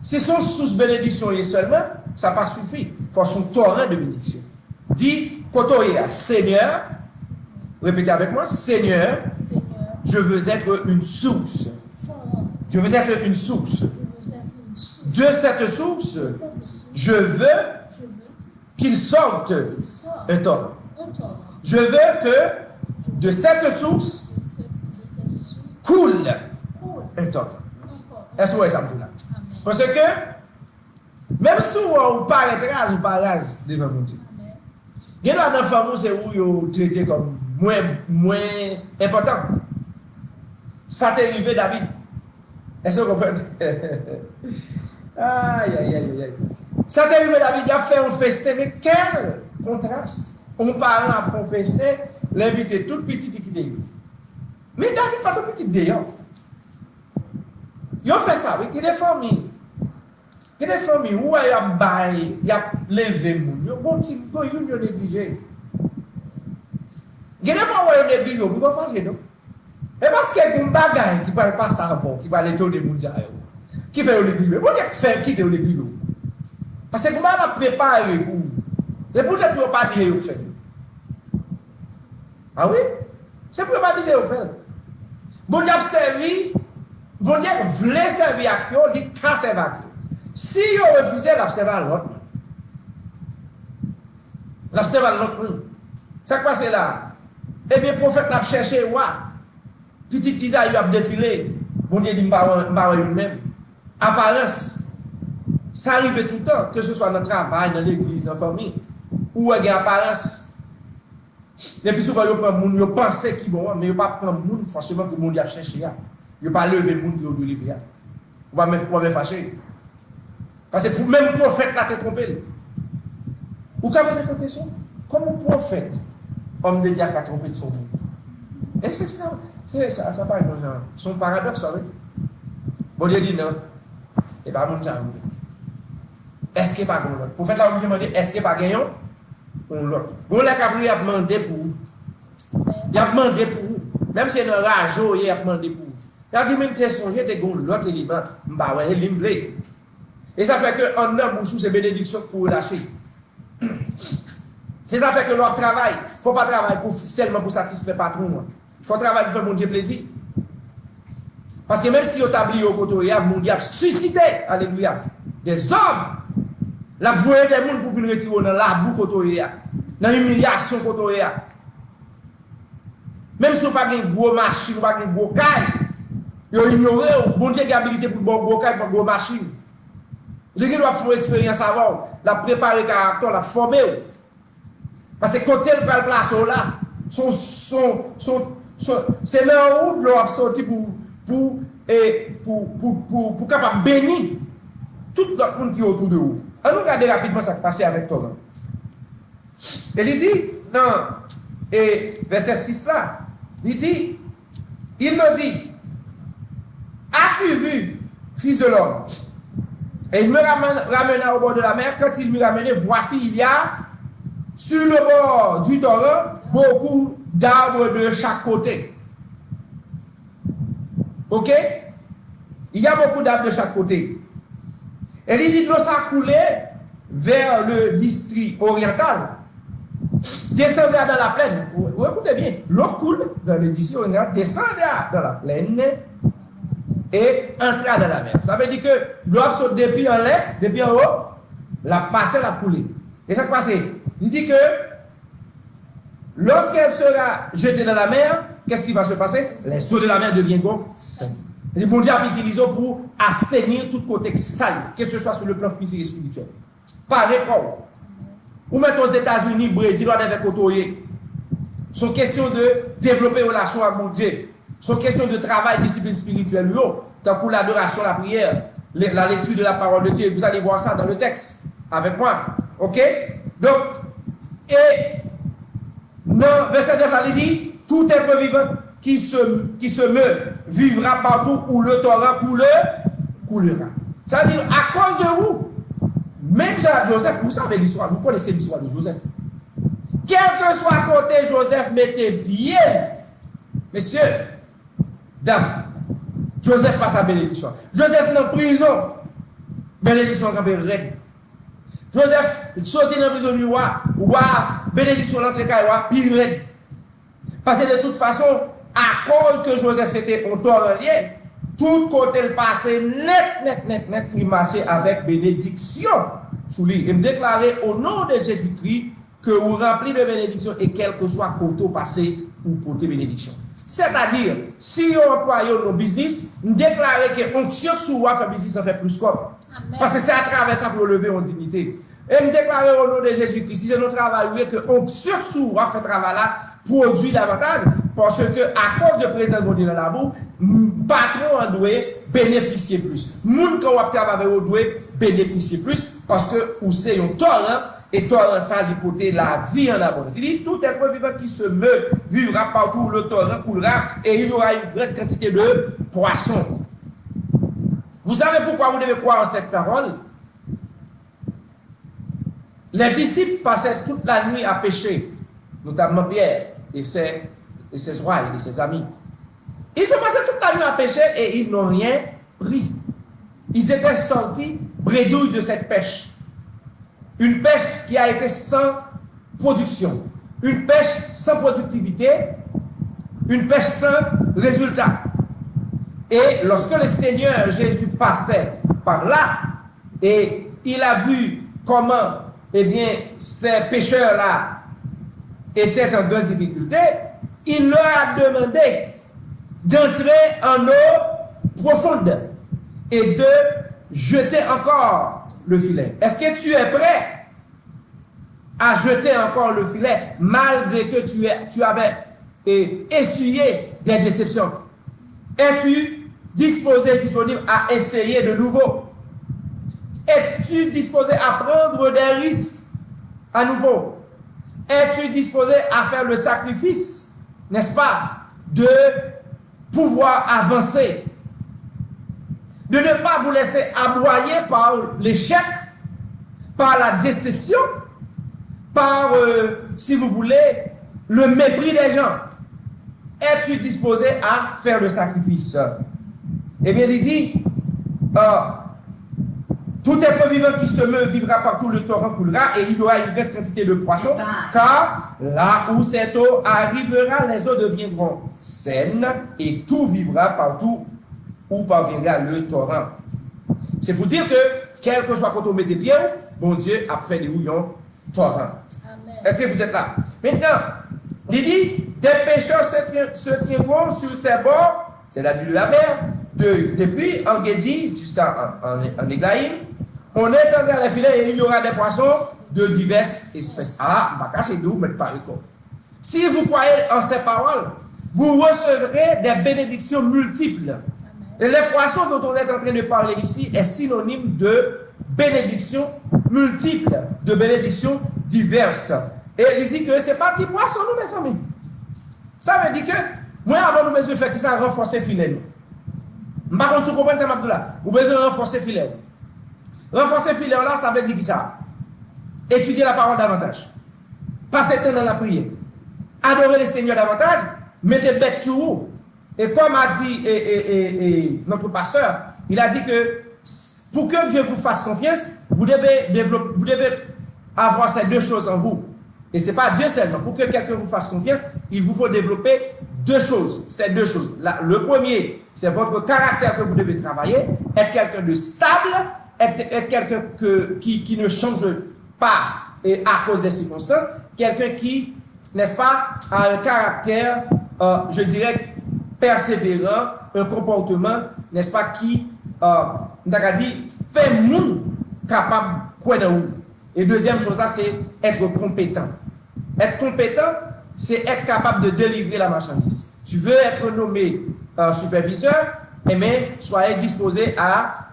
Si son sous bénédiction est seulement, ça n'a pas suffi. Il faut son torrent de bénédiction. Dis, quand on est Seigneur, répétez avec moi, Seigneur, je veux être une source. Je veux être une source. De cette source, je veux qu'il sorte un torrent. Je veux que de cette source coule un torrent. Est-ce que vous voyez ça là? Parce que même si vous paraît rase ou pas rase devant mon Dieu, il y a des femmes c'est où vous traitez comme moins important. Ça t'est arrivé, David. Est-ce que vous comprenez? Aïe. Ça t'est arrivé, David, il a fait un festin, mais quel contraste! On parle à fond festin, l'invité toute petite qui était. Mais David pas tout petit d'ailleurs. Ils ont fait ça, oui, il y a des familles. Il y a des familles où il y a bail, il y a levé moun. Il y a bon petit peu de négligé. Il y a des fois où il y a négligé, vous comprenez, non? Et parce qu'il y a une bagaille qui ne parle pas ça avant, qui va l'étonner les gens, qui fait le négligé. Vous devez faire quitter le négligé. Parce que comment on a préparé pour vous? C'est pour ça que vous ne pas dire que vous. Ah oui? C'est pour pas dire que vous faites. Vous avez servi, vous voulez servir à vous, vous avez servi à vous. Si vous refusez, vous avez servi à l'autre. Vous avez servi à l'autre. C'est quoi c'est là? Eh bien, le prophète a cherché, petit Isaïe a défilé. Vous Dieu dit, je lui-même. Apparence. Ça arrive tout le temps, que ce soit dans le travail, dans l'église, dans la famille. Où il y a une apparence. Et puis souvent, ils prennent moun, ils pensent qu'ils bon, mais ils pas prendre moun forcément que moun y a cherché. Ils pas lever moun qui ont dû lever. On va même fâcher. Parce que même le prophète n'a été trompé. Ou quand vous êtes en question, comment le prophète, homme de Dieu, a trompé son monde? Est-ce que ça parle de genre? Son paradoxe, oui. Bon Dieu dit non. Et pas mon temps. Est-ce qu'il n'y a pas de l'autre? Le prophète là, on demande, est-ce qu'il n'y a pas de l'autre? Bon, là, il a demandé pour vous. Il a demandé pour vous. Même si il y a un rageau, il a demandé pour vous. Il a dit, même si songé, tu as l'autre élément. Bah ouais, il est. Et ça fait que en homme, c'est bénédiction pour lâcher. C'est ça fait que leur travail, il ne faut pas travailler seulement pour satisfaire le patron. Il faut travailler pour faire mon Dieu plaisir. Parce que même si on t'ablie au côté, mon Dieu a suscité, alléluia, des hommes, la voie des gens pour nous retirer dans la boue côté, dans l'humiliation côté. Même si on n'a pas de gros machine, on n'a pas de gros caille, ils ont ignoré, bon Dieu a habilité pour de gros caille, pour de gros machine. Les gens doivent faire une expérience avant, la préparer le caractère, la former. Parce que quand elle prend place là, c'est là où l'on sorti pour capable bénir tout le monde qui est autour de vous. On nous regarde rapidement ce qui passe avec toi. Et il dit, non, et verset 6 là, il me dit, as-tu vu, fils de l'homme? Et il me ramena au bord de la mer. Quand il me ramenait, voici, il y a sur le bord du torrent beaucoup d'arbres de chaque côté. Ok? Il y a beaucoup d'arbres de chaque côté. Et il dit que l'eau s'est coulée vers le district oriental, descendra dans la plaine. Vous écoutez bien, l'eau coule vers le district oriental, descendra dans la plaine et entra dans la mer. Ça veut dire que l'eau saute depuis en l'air, depuis en haut, la passée, la coulée. Et ça qui passe, il dit que lorsqu'elle sera jetée dans la mer, qu'est-ce qui va se passer? Les eaux de la mer deviendront saines. Le bon Dieu a utilisé pour assainir tout côté sale, que ce soit sur le plan physique et spirituel. Par exemple, ou même aux États-Unis, Brésil, on avec Otoye. C'est question de développer une relation avec mon Dieu. C'est question de travail, discipline spirituelle, tant pour l'adoration, la prière, la lecture de la parole de Dieu. Vous allez voir ça dans le texte avec moi. Ok? Donc, et dans verset 9, il dit, tout être vivant qui se meut vivra partout où le torrent coulera. Ça veut dire, à cause de vous, même Joseph, vous savez l'histoire, vous connaissez l'histoire de Joseph. Quel que soit côté Joseph mettait bien, messieurs, dames, Joseph passe à bénédiction. Joseph dans la prison, bénédiction quand il règne. Joseph sorti dans la prison du roi, bénédiction dans l'entrée roi, puis règne. Parce que de toute façon, à cause que Joseph c'était un torrent lié, tout côté le passé net, il marchait avec bénédiction sous lui. Il me déclarait au nom de Jésus-Christ que vous remplis de bénédiction et quel que soit côté passé ou côté bénédiction. C'est-à-dire, si on emploie nos business, nous déclarer que l'onction sur vous fait business, ça fait plus comme. Parce que c'est à travers ça pour lever en dignité. Et me déclarer au nom de Jésus-Christ, si c'est notre travail, que l'onction sur vous fait travail là, produit davantage, parce que à cause de présence de Dieu dans la boue, patron en doit bénéficier plus. Moun quand on travaille au doit bénéficier plus, parce que ou c'est un torrent, et torrent ça l'hypothèse la vie en abondance. Il dit tout être vivant qui se meut vivra partout où le torrent coulera et il y aura une grande quantité de poissons. Vous savez pourquoi vous devez croire en cette parole? Les disciples passaient toute la nuit à pêcher, notamment Pierre et ses ouailles et ses amis. Ils ont passé toute la nuit à pêcher et ils n'ont rien pris. Ils étaient sortis bredouilles de cette pêche. Une pêche qui a été sans production. Une pêche sans productivité. Une pêche sans résultat. Et lorsque le Seigneur Jésus passait par là, et il a vu comment, eh bien, ces pêcheurs-là étaient en grande difficulté, il leur a demandé d'entrer en eau profonde et de jeter encore le filet. Est-ce que tu es prêt? à jeter encore le filet, malgré que tu avais essuyé des déceptions? Es-tu disponible à essayer de nouveau? Es-tu disposé à prendre des risques à nouveau? Es-tu disposé à faire le sacrifice, n'est-ce pas, de pouvoir avancer? De ne pas vous laisser aboyer par l'échec, par la déception, par, si vous voulez, le mépris des gens. Es-tu disposé à faire le sacrifice? Eh bien, il dit, tout être vivant qui se meut vivra partout, le torrent coulera, et il y aura une grande quantité de poissons, car là où cette eau arrivera, les eaux deviendront saines, et tout vivra partout où parviendra le torrent. C'est pour dire que, quel que soit quand on met des pieds, bon Dieu a fait des houillons torrent. Est-ce que vous êtes là? Maintenant, il dit, des pêcheurs se tiendront sur ces bords, c'est la nuit de la mer, depuis Engedi jusqu'à en Eglaïm. On étendra les filets et il y aura des poissons de diverses espèces. Ah, bah cachez nous, mais pas comme. Si vous croyez en ces paroles, vous recevrez des bénédictions multiples. Et les poissons dont on est en train de parler ici est synonyme de bénédictions multiples, de bénédictions diverses. Et il dit que c'est pas petit poisson, nous, mes amis. Ça veut dire que, moi, avant, nous besoin faire que ça renforcer le filet. Par contre, vous comprenez ça, Abdullah? Vous besoin renforcer le filet. Renforcer le filet, là, ça veut dire que ça. Étudier la parole davantage. Passer temps dans la prière. Adorer le Seigneur davantage. Mettez bête sur vous. Et comme a dit notre pasteur, il a dit que pour que Dieu vous fasse confiance, vous devez avoir ces deux choses en vous. Et ce n'est pas Dieu seulement. Pour que quelqu'un vous fasse confiance, il vous faut développer deux choses. Ces deux choses. Le premier, c'est votre caractère que vous devez travailler. Être quelqu'un de stable, être quelqu'un qui ne change pas à cause des circonstances. Quelqu'un qui, n'est-ce pas, a un caractère, je dirais, persévérant, un comportement, n'est-ce pas, qui, fait monde capable de quoi dans vous. Et deuxième chose là, c'est être compétent. Être compétent, c'est être capable de délivrer la marchandise. Tu veux être nommé superviseur, eh bien, soyez disposé à,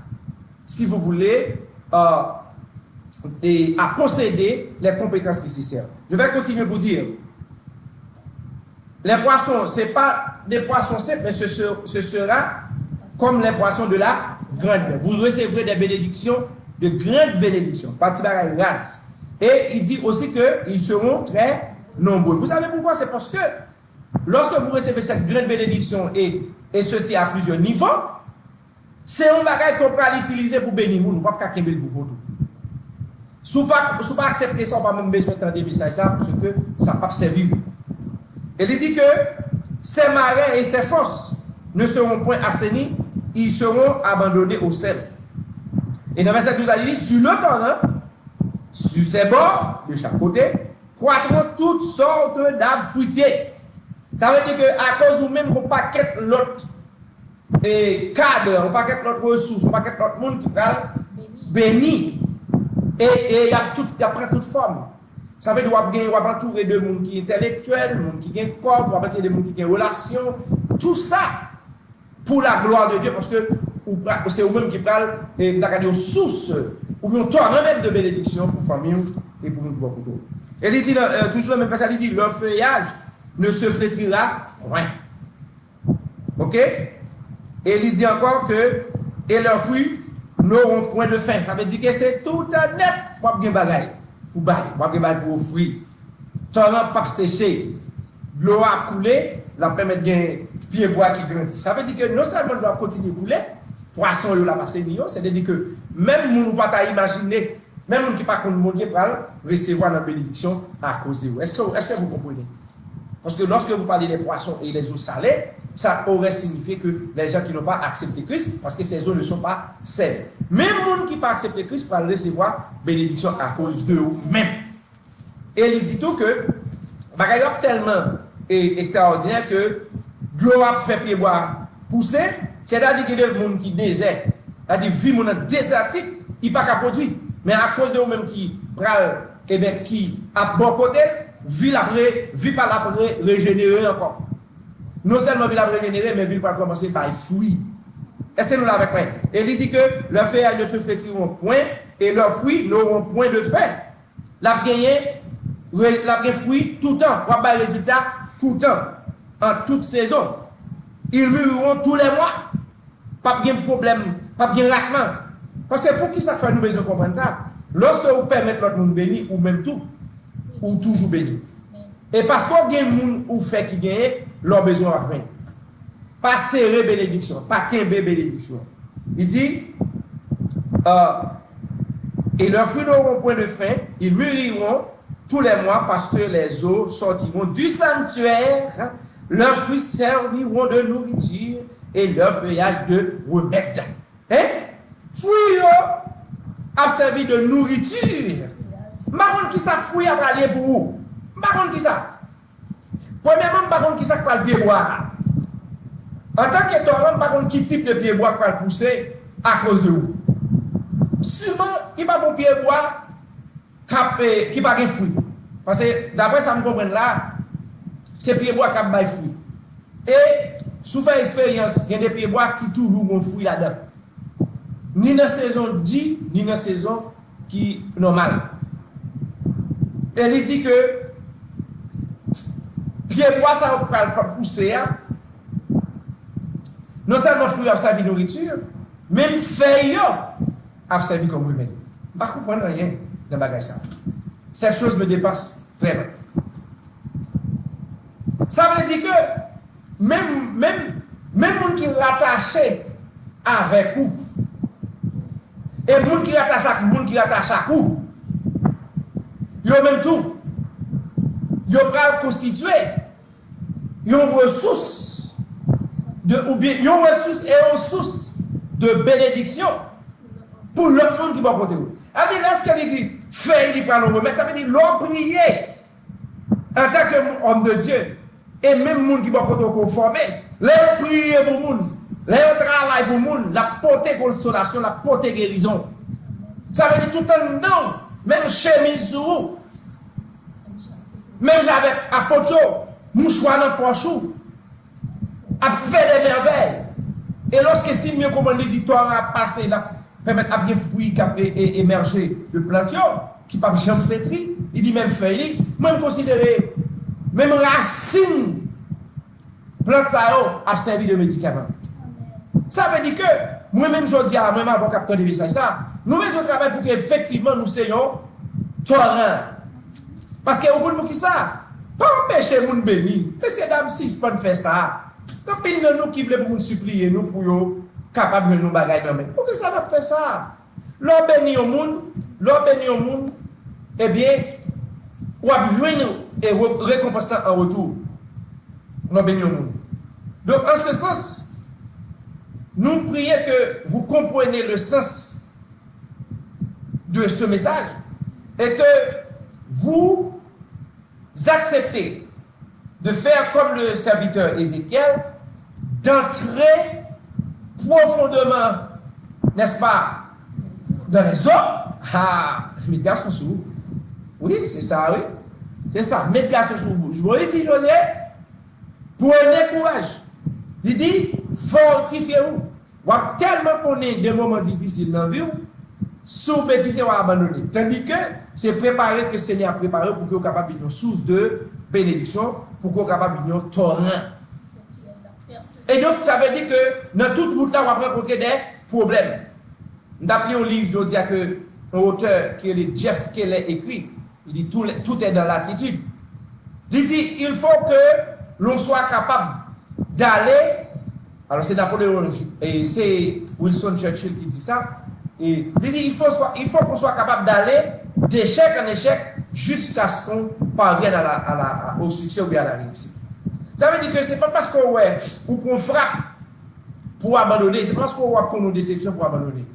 si vous voulez, à posséder les compétences nécessaires. Je vais continuer pour dire, les poissons, ce n'est pas des poissons simples, mais ce sera comme les poissons de la grande mer. Vous recevrez des bénédictions, de grandes bénédictions, partie de la race. Et il dit aussi qu'ils seront très nombreux. Vous savez pourquoi? C'est parce que lorsque vous recevez cette grande bénédiction et ceci à plusieurs niveaux, c'est un bagage qu'on peut l'utiliser pour bénir nous, pas pour qu'il pour tout. Si vous ne pas accepter ça, on va même besoin d'entendre des messages, parce que ça ne va pas servir. Et il dit que ces marins et ces fosses ne seront point assainis, ils seront abandonnés au sel. Et dans le verset 12, il dit, sur le torrent, sur ses bords, de chaque côté, croîtront toutes sortes d'arbres fruitiers. Ça veut dire qu'à cause ou même, on ne pas quitter l'autre cadre, on ne pas quitter l'autre ressource, on ne pas quitter l'autre monde qui va béni. Et il y a pris toute forme. Ça veut dire qu'on va entourer de monde qui est intellectuel, de monde qui est corps, on va entourer de monde qui est relation. Tout ça pour la gloire de Dieu, parce que c'est vous-même qui parle aux sources, ou bien torrent même de bénédiction pour la famille et pour nous beaucoup. Et il dit, toujours le même passage, il dit, leur feuillage ne se flétrira point. Ok? Et il dit encore que, et leurs fruits n'auront point de fin. Ça veut dire que c'est tout un net pour bien bagaille. Pour bailler, pour offrir. Torrent pas séché. L'eau a coulé, la permet de gagner pied bois qui grandit. Ça veut dire que non seulement doit continuer à couler, poisson l'eau la passer million, c'est-à-dire que même nous ne pouvons pas imaginer, même nous qui ne pas contre mon Dieu pour recevoir la bénédiction à cause de vous. Est-ce que vous comprenez? Parce que lorsque vous parlez des poissons et les eaux salées, ça aurait signifié que les gens qui n'ont pas accepté Christ, parce que ces eaux ne sont pas saines. Même les gens qui n'ont pas accepté Christ pour recevoir bénédiction à cause de vous-même. Et il dit tout que, c'est tellement extraordinaire que l'eau a fait pied bois pousser, c'est-à-dire qu'il y a des gens qui désert, c'est-à-dire vivre dans désertique, il n'y a pas qu'à produire. Mais à cause de vous-même qui pral et bien qui a bon côté, ville par l'après régénérer encore. Non seulement ville après régénérer, mais ville par commencer par fruits. Est-ce que nous l'avons fait? Et il dit que leurs feuilles ne se flétriront point et leurs fruits n'auront point de fin. La gagné fruit tout le temps, pour avoir résultat tout le temps, en toute saison. Ils mûriront tous les mois. Pas de problème, pas de ratement. Parce que pour qui ça fait nous besoin de comprendre ça? Lorsque vous permettez l'autre monde béni, ou même tout, ou toujours béni. Et parce qu'on y a des gens ou fait qui gagnent, leur besoin à venir. Pas serrer bénédiction, pas qu'un bénédiction. Il dit, et leurs fruits n'auront point de fin, ils mûriront tous les mois parce que les eaux sortiront du sanctuaire, leurs fruits serviront de nourriture et leur feuillage de remède. Hein? Fruits a servi de nourriture. Marron qui ça fruit a aller pour vous? Marron qui ça? Premièrement, marron qui ça va le pied boire. En tant que torrent, marron qui type de pied bois va le pousser à cause de vous. Sûrement, il va bon pied bois qui va pas fruit. Parce que d'après ça me comprend là, c'est pied bois qui a pas fruit. Et sous faire expérience, il y a des pieds bois qui toujours ont fruit là-dedans. Ni dans la saison dit, ni dans la saison qui est normale. Elle dit que pied bois ça va pousser. Non seulement fruit a servi de nourriture, même feuille a servi comme remède. Je ne comprends rien dans le bagage ça. Cette chose me dépasse vraiment. Ça veut dire que même gens qui sont rattachés avec vous, et les gens qui sont rattachés avec les gens qui sont rattachés à vous, ils ont même tout. Ils ont constitué une ressource, ou bien une ressource et une source de bénédiction pour l'autre monde qui va côté vous. Alors, là, ce qu'elle dit, fait, il prend le remède, ça veut dire, l'on prier en tant qu'homme de Dieu, et même les gens qui va côté conformer, les prier pour les gens, les travail pour les gens, la portée consolation, la portée guérison. Ça veut dire tout un nom, même chemise sur vous, même avec apôtre, mouchoir dans le poche, a fait des merveilles. Et lorsque si mieux comme l'éditoire a passé, permettre à bien fruit qui émerger de plantation, qui pas jamais flétri, il dit même feuille, même considérer, même racine, plante ça a servi de médicament. Ça veut dire que, moi-même, je dis à moi-même avant capteur de message, ça, nous-mêmes, on travaille pour qu'effectivement nous soyons torrents. Parce que au bout de qui ça, pas empêcher les gens bénis. Parce que dame, si pas faire ça, donc il y a nous qui voulons nous supplier, nous pour capable de nous bagailler. Pourquoi ça va faire ça? L'on bénit au monde, eh bien, on va venir et récompenser en retour. L'on bénit au monde. Donc, en ce sens, nous prions que vous compreniez le sens de ce message et que vous acceptez de faire comme le serviteur Ézéchiel, d'entrer profondément, n'est-ce pas, dans les eaux. Ah, mes gars sont sous. Oui, c'est ça, oui. C'est ça, mes gars sont sous. Je vois ici, prenez courage. Il dit, fortifiez-vous. Vous avez tellement connu des moments difficiles dans la vie, sous bêtise ou abandonner. Tandis que c'est préparé, que le Seigneur a préparé pour que vous soyez capable d'une source de bénédiction, pour que vous soyez capable d'un torrent. Et donc, ça veut dire que dans toute route là, on va rencontrer des problèmes. Nous avons un livre, je dis que un auteur qui est Jeff Keller écrit, il dit tout est dans l'attitude. Il dit il faut que l'on soit capable d'aller. Alors c'est Napoléon et c'est Wilson Churchill qui dit ça. Et il dit il faut qu'on soit capable d'aller d'échec en échec jusqu'à ce qu'on parvienne au succès ou bien à la réussite. Ça veut dire que ce n'est pas parce qu'on frappe pour abandonner, c'est pas parce qu'on voit qu'on a une déception pour abandonner.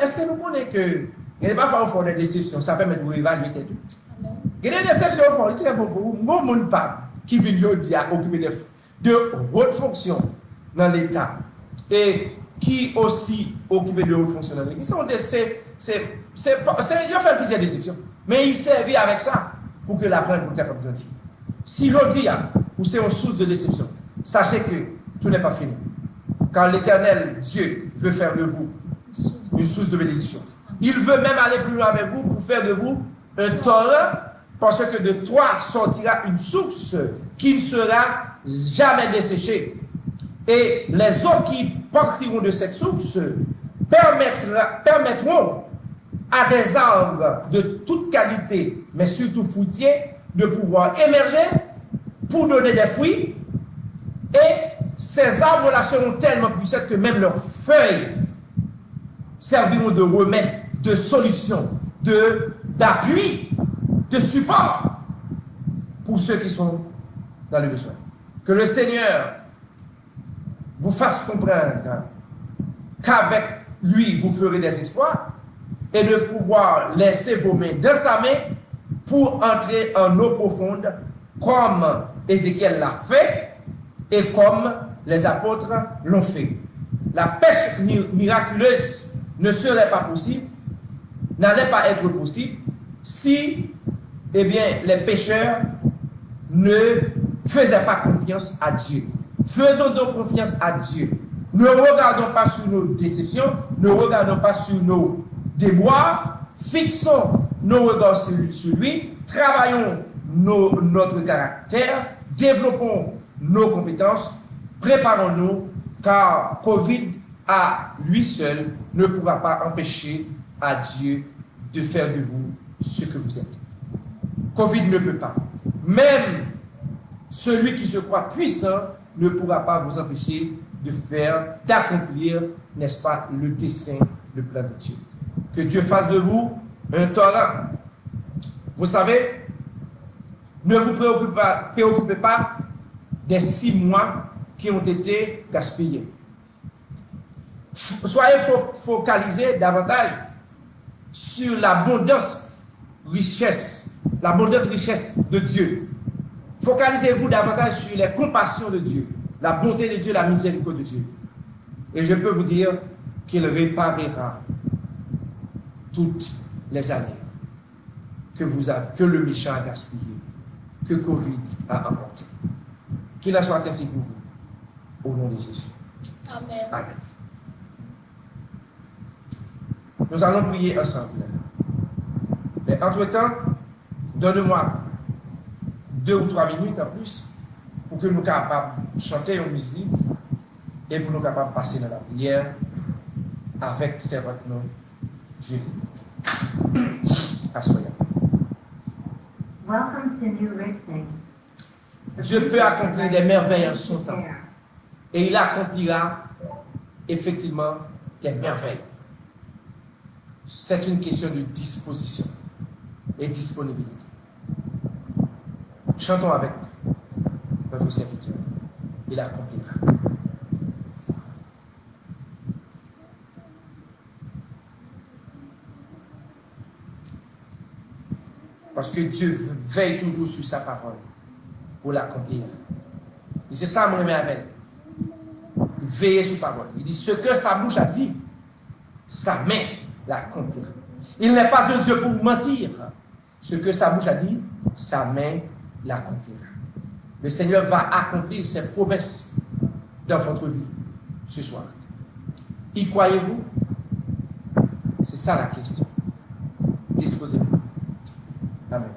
Est-ce que nous connaissons que il n'y a pas faire des déceptions, ça permet de vous évaluer tout. Il y a des déceptions au fond, il est très bon pour vous. Mon monde pas qui vient de occuper de hautes fonctions dans l'État et qui aussi occupent de hautes fonctions dans l'État. Ils ont fait plusieurs déceptions. Mais il servit avec ça pour que la plante soit capable de grandir. Si je dis, ou c'est une source de déception, sachez que tout n'est pas fini. Car l'Éternel, Dieu, veut faire de vous une source de bénédiction. Il veut même aller plus loin avec vous pour faire de vous un torrent, parce que de toi sortira une source qui ne sera jamais desséchée. Et les eaux qui partiront de cette source permettront à des arbres de toute qualité, mais surtout fruitiers, de pouvoir émerger pour donner des fruits. Et ces arbres-là seront tellement puissants que même leurs feuilles serviront de remède, de solution, d'appui, de support pour ceux qui sont dans le besoin. Que le Seigneur vous fasse comprendre qu'avec lui, vous ferez des exploits et de pouvoir laisser vos mains dans sa main pour entrer en eau profonde comme Ézéchiel l'a fait et comme les apôtres l'ont fait. La pêche miraculeuse ne serait pas possible, n'allait pas être possible si les pêcheurs ne faisaient pas confiance à Dieu. Faisons donc confiance à Dieu. Ne regardons pas sur nos déceptions, ne regardons pas sur nos déboires, fixons nos regards sur lui, travaillons notre caractère, développons nos compétences, préparons-nous, car Covid à lui seul ne pourra pas empêcher à Dieu de faire de vous ce que vous êtes. Covid ne peut pas. Même celui qui se croit puissant ne pourra pas vous empêcher d'accomplir, n'est-ce pas, le dessein, le plan de Dieu. Que Dieu fasse de vous un torrent. Vous savez, ne vous préoccupez pas des 6 mois qui ont été gaspillés. Soyez focalisés davantage sur l'abondante richesse de Dieu. Focalisez-vous davantage sur les compassions de Dieu, la bonté de Dieu, la miséricorde de Dieu. Et je peux vous dire qu'il réparera toutes les années que le méchant a gaspillé, que Covid a emporté. Qu'il en soit ainsi pour vous, au nom de Jésus.
Amen.
Amen. Nous allons prier ensemble. Mais entre-temps, donne-moi 2 ou 3 minutes en plus pour que nous soyons capables de chanter une musique et pour nous capables de passer dans la prière avec servante Julie. Assoyons.
Welcome to New Richmond.
Dieu peut accomplir des merveilles en son temps. Et il accomplira effectivement des merveilles. C'est une question de disposition et disponibilité. Chantons avec notre serviteur. Il accomplira. Parce que Dieu veille toujours sur sa parole pour l'accomplir. Et c'est ça, mon avec. Veillez sur parole. Il dit, ce que sa bouche a dit, sa main l'accomplira. Il n'est pas un Dieu pour mentir. Ce que sa bouche a dit, sa main l'accomplira. Le Seigneur va accomplir ses promesses dans votre vie ce soir. Y croyez-vous? C'est ça la question. Disposez-vous. Amen.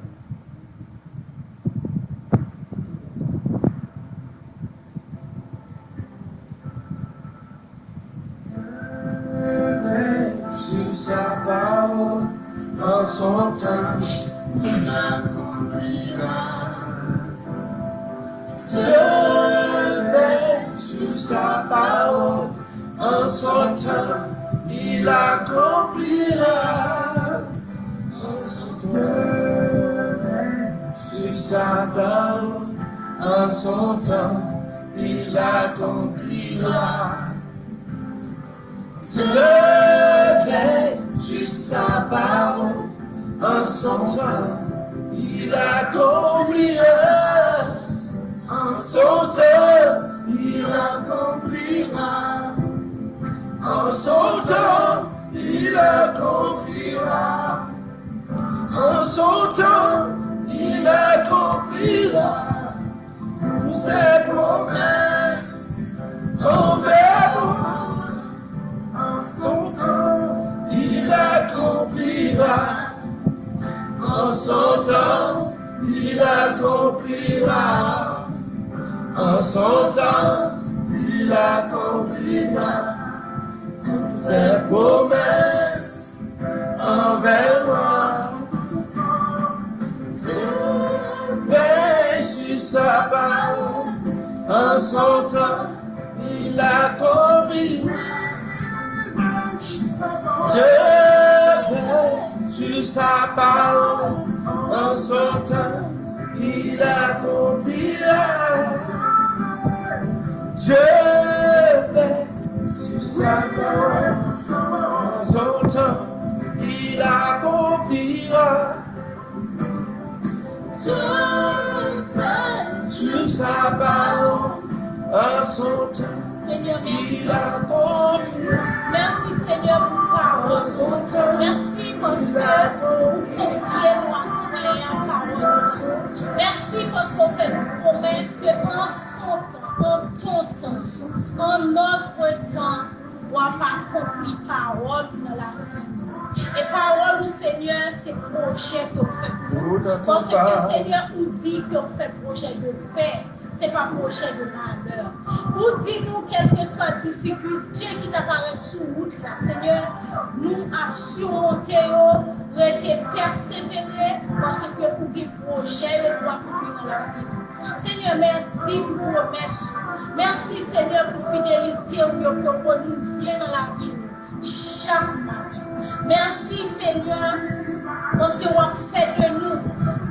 Sur sa parole, dans son temps, il accomplira. Dieu veille sur sa parole, en son temps, il accomplira. En son temps, sur sa parole, en son temps, il accomplira. Dieu veille sur sa parole, en son temps, il accomplira. En son temps, il accomplira. En son temps, il accomplira. En son temps, il accomplira toutes ses promesses envers moi. En son temps, il accomplira. En son temps, il accomplira. En son temps, il accomplira toutes ses promesses envers moi. Je vais sur sa parole. En son temps, il accomplira. Je vais sur sa parole. En son temps, il accomplira. Je vais sur sa parole. En son temps, il accomplira. Je vais sur sa parole. En son temps,
Seigneur, merci.
il accomplira.
Merci Seigneur pour parole. Merci parce que vous confiez nous à soigner en parole. Merci parce qu'on fait une promesse que en son temps, en ton temps, en notre temps, on va accomplir parole dans la vie. Et parole au Seigneur, c'est projet que vous faites. Parce que Seigneur vous dit que vous faites projet de paix. Ce n'est pas projet de malheur. Vous dites-nous, quelle que soit la difficulté qui t'apparaît sous route, là, Seigneur, nous assurons rester persévérer parce que vous avez projet pour accomplir dans la vie. Seigneur, merci pour vos promesses. Merci, Seigneur, pour fidélité pour renouveler dans la vie chaque matin. Merci, Seigneur, parce que vous faites de nous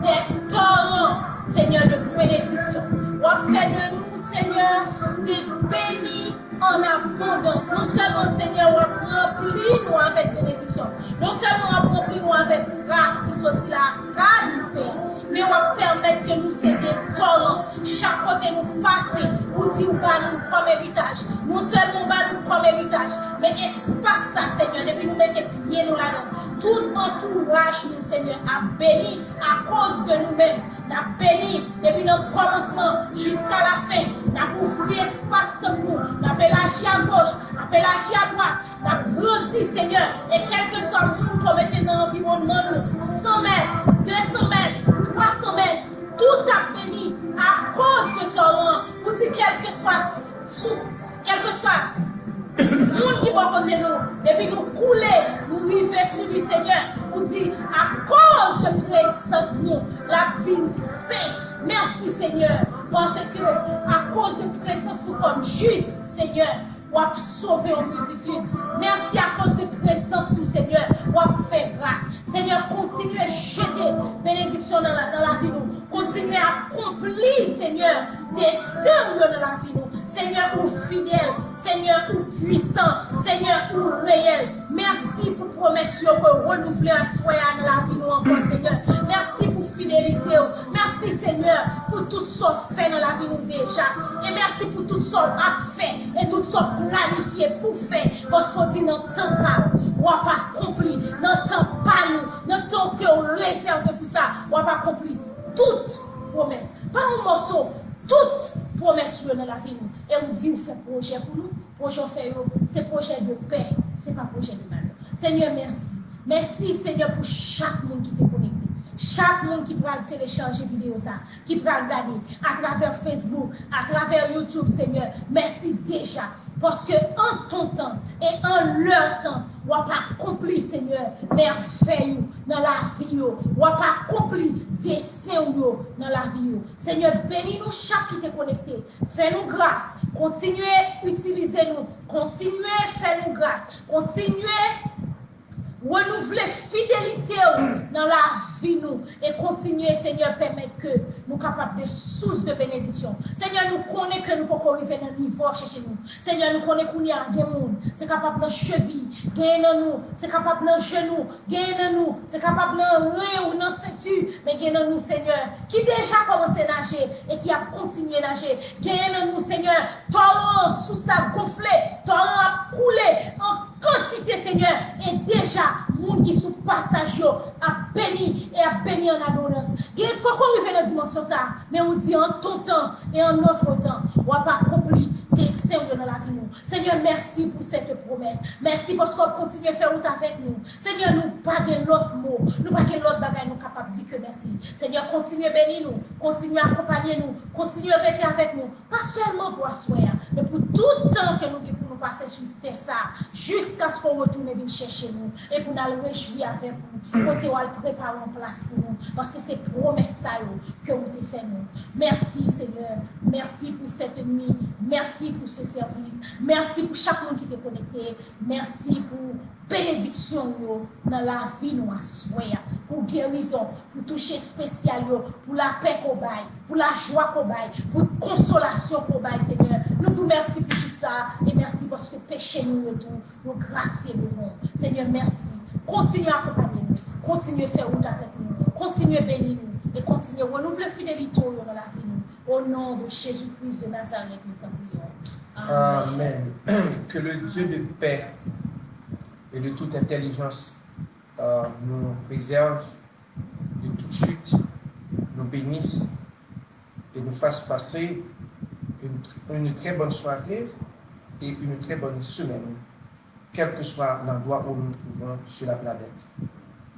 des torrents, Seigneur, de bénédiction. Vous faites de nous, Seigneur, des bénis en abondance. Non seulement, Seigneur, vous remplit nous avec bénédiction. Non seulement vous remplit nous avec grâce qui sortit la grâce du Père, mais vous permettre que nous soyons des torrents. Chaque côté nous passer, vous dites nous comme héritage. Non seulement nous comme héritage, mais espace ça, Seigneur, depuis nous mettre pieds nous là-dedans. Tout entourage, nous, Seigneur, a béni à cause de nous-mêmes. Nous avons béni depuis notre commencement jusqu'à la fin. Nous avons ouvert espace de nous. Nous avons élargi à gauche, nous avons élargi à droite. Nous avons grandi, Seigneur. Et quel que soit le monde qu'on mette dans l'environnement, 100 mètres, 200 mètres, 300 mètres, tout a béni à cause de ton nom. Vous dites quel que soit souffle, quel que soit monde qui va côté nous, depuis nous couler, nous river sur lui, Seigneur, vous dit à cause de présence nous, la vie sainte. Merci, Seigneur, parce que à cause de présence nous comme juste, Seigneur, vous avez sauvé en multitude. Merci à cause de présence nous, Seigneur, vous avez fait grâce. Seigneur, continuez à jeter bénédiction dans la vie nous. Continuez à accomplir, Seigneur, des sœurs dans la vie nous. Seigneur, ou fidèle, Seigneur, ou puissant, Seigneur, ou réel. Merci pour promesse pour renouveler à soi dans la vie nous encore, Seigneur. Merci pour fidélité. Merci, Seigneur, pour tout ce qu'on fait dans la vie nous déjà. Et merci pour tout ce qu'on a fait et tout ce qu'on a planifié pour faire. Parce qu'on dit dans le temps pas, on n'a pas accompli. Dans le temps pas nous, dans le temps qu'on réserve pour ça, on n'a pas accompli toute promesse. Pas un morceau, toute promesse dans la vie nous. Et on dit, on fait projet pour nous. Projet fait, c'est projet de paix, c'est pas projet de malheur. Seigneur, merci. Merci, Seigneur, pour chaque monde qui t'est connecté. Chaque monde qui va télécharger vidéo ça, qui va regarder à travers Facebook, à travers YouTube, Seigneur. Merci déjà. Parce que en ton temps et en leur temps, on n'a pas accompli, Seigneur, merveille dans la vie. On n'a pas accompli dessein dans la vie. Seigneur, bénis-nous chaque qui t'est connecté. Fais-nous grâce. Continuez à utiliser nous. Continuez à faire nous grâce. Continuez renouveler fidélité dans la vie nous et continuer, Seigneur, permettre que nous capables de source de bénédiction. Seigneur, nous connaissons que nous pouvons arriver dans le niveau chez nous. Seigneur, nous connaissons qu'on y a des gens, c'est capable de cheville, gagner dans nous, c'est capable de genou, gagner dans nous, c'est capable de rein ou dans ceinture, mais gagner dans nous, Seigneur, qui déjà commencé à nager et qui a continué à nager. Gagner dans nous, Seigneur, torrent sous sa gonflé, torrent a coulé en quantité, Seigneur, et déjà, monde qui sous passage a béni et à bénir en adorance. Pourquoi on arrive dans la dimension ça? Mais on dit en ton temps et en notre temps, on va pas accomplir tes sérieux dans la vie. Seigneur, merci pour cette promesse. Merci parce qu'on continue à faire route avec nous. Seigneur, nous pas de l'autre mot. Nous pas de l'autre bagage nous capable de dire que merci. Seigneur, continue à bénir nous. Continue à accompagner nous. Continue à rester avec nous. Pas seulement pour asseoir, mais pour tout le temps que nous avons pour nous passer sur terre ça. Jusqu'à ce qu'on retourne et vienne chercher nous. Et pour nous réjouir avec vous. Pour te préparer en place pour nous. Parce que c'est promesse ça que vous te fait nous. Merci Seigneur. Merci pour cette nuit. Merci pour ce service. Merci pour chaque monde qui est connecté. Merci pour bénédiction dans la vie nous assoya. Pour guérison, pour toucher spécial, pour la paix qu'on baille, pour la joie qu'on baille, pour consolation qu'on baille, Seigneur. Nous vous merci pour tout ça. Et merci parce que péché nous retourne. Nous grâces et devons. Seigneur, merci. Continuez à accompagner nous. Continuez à faire route avec nous. Continuez à bénir nous. Et continuez à renouveler fidélité dans la vie nous. Au nom de Jésus-Christ de Nazareth, nous t'en prions.
Amen. Que le Dieu de paix et de toute intelligence nous préserve de toute chute, nous bénisse et nous fasse passer une très bonne soirée et une très bonne semaine, quel que soit l'endroit où nous nous trouvons sur la planète.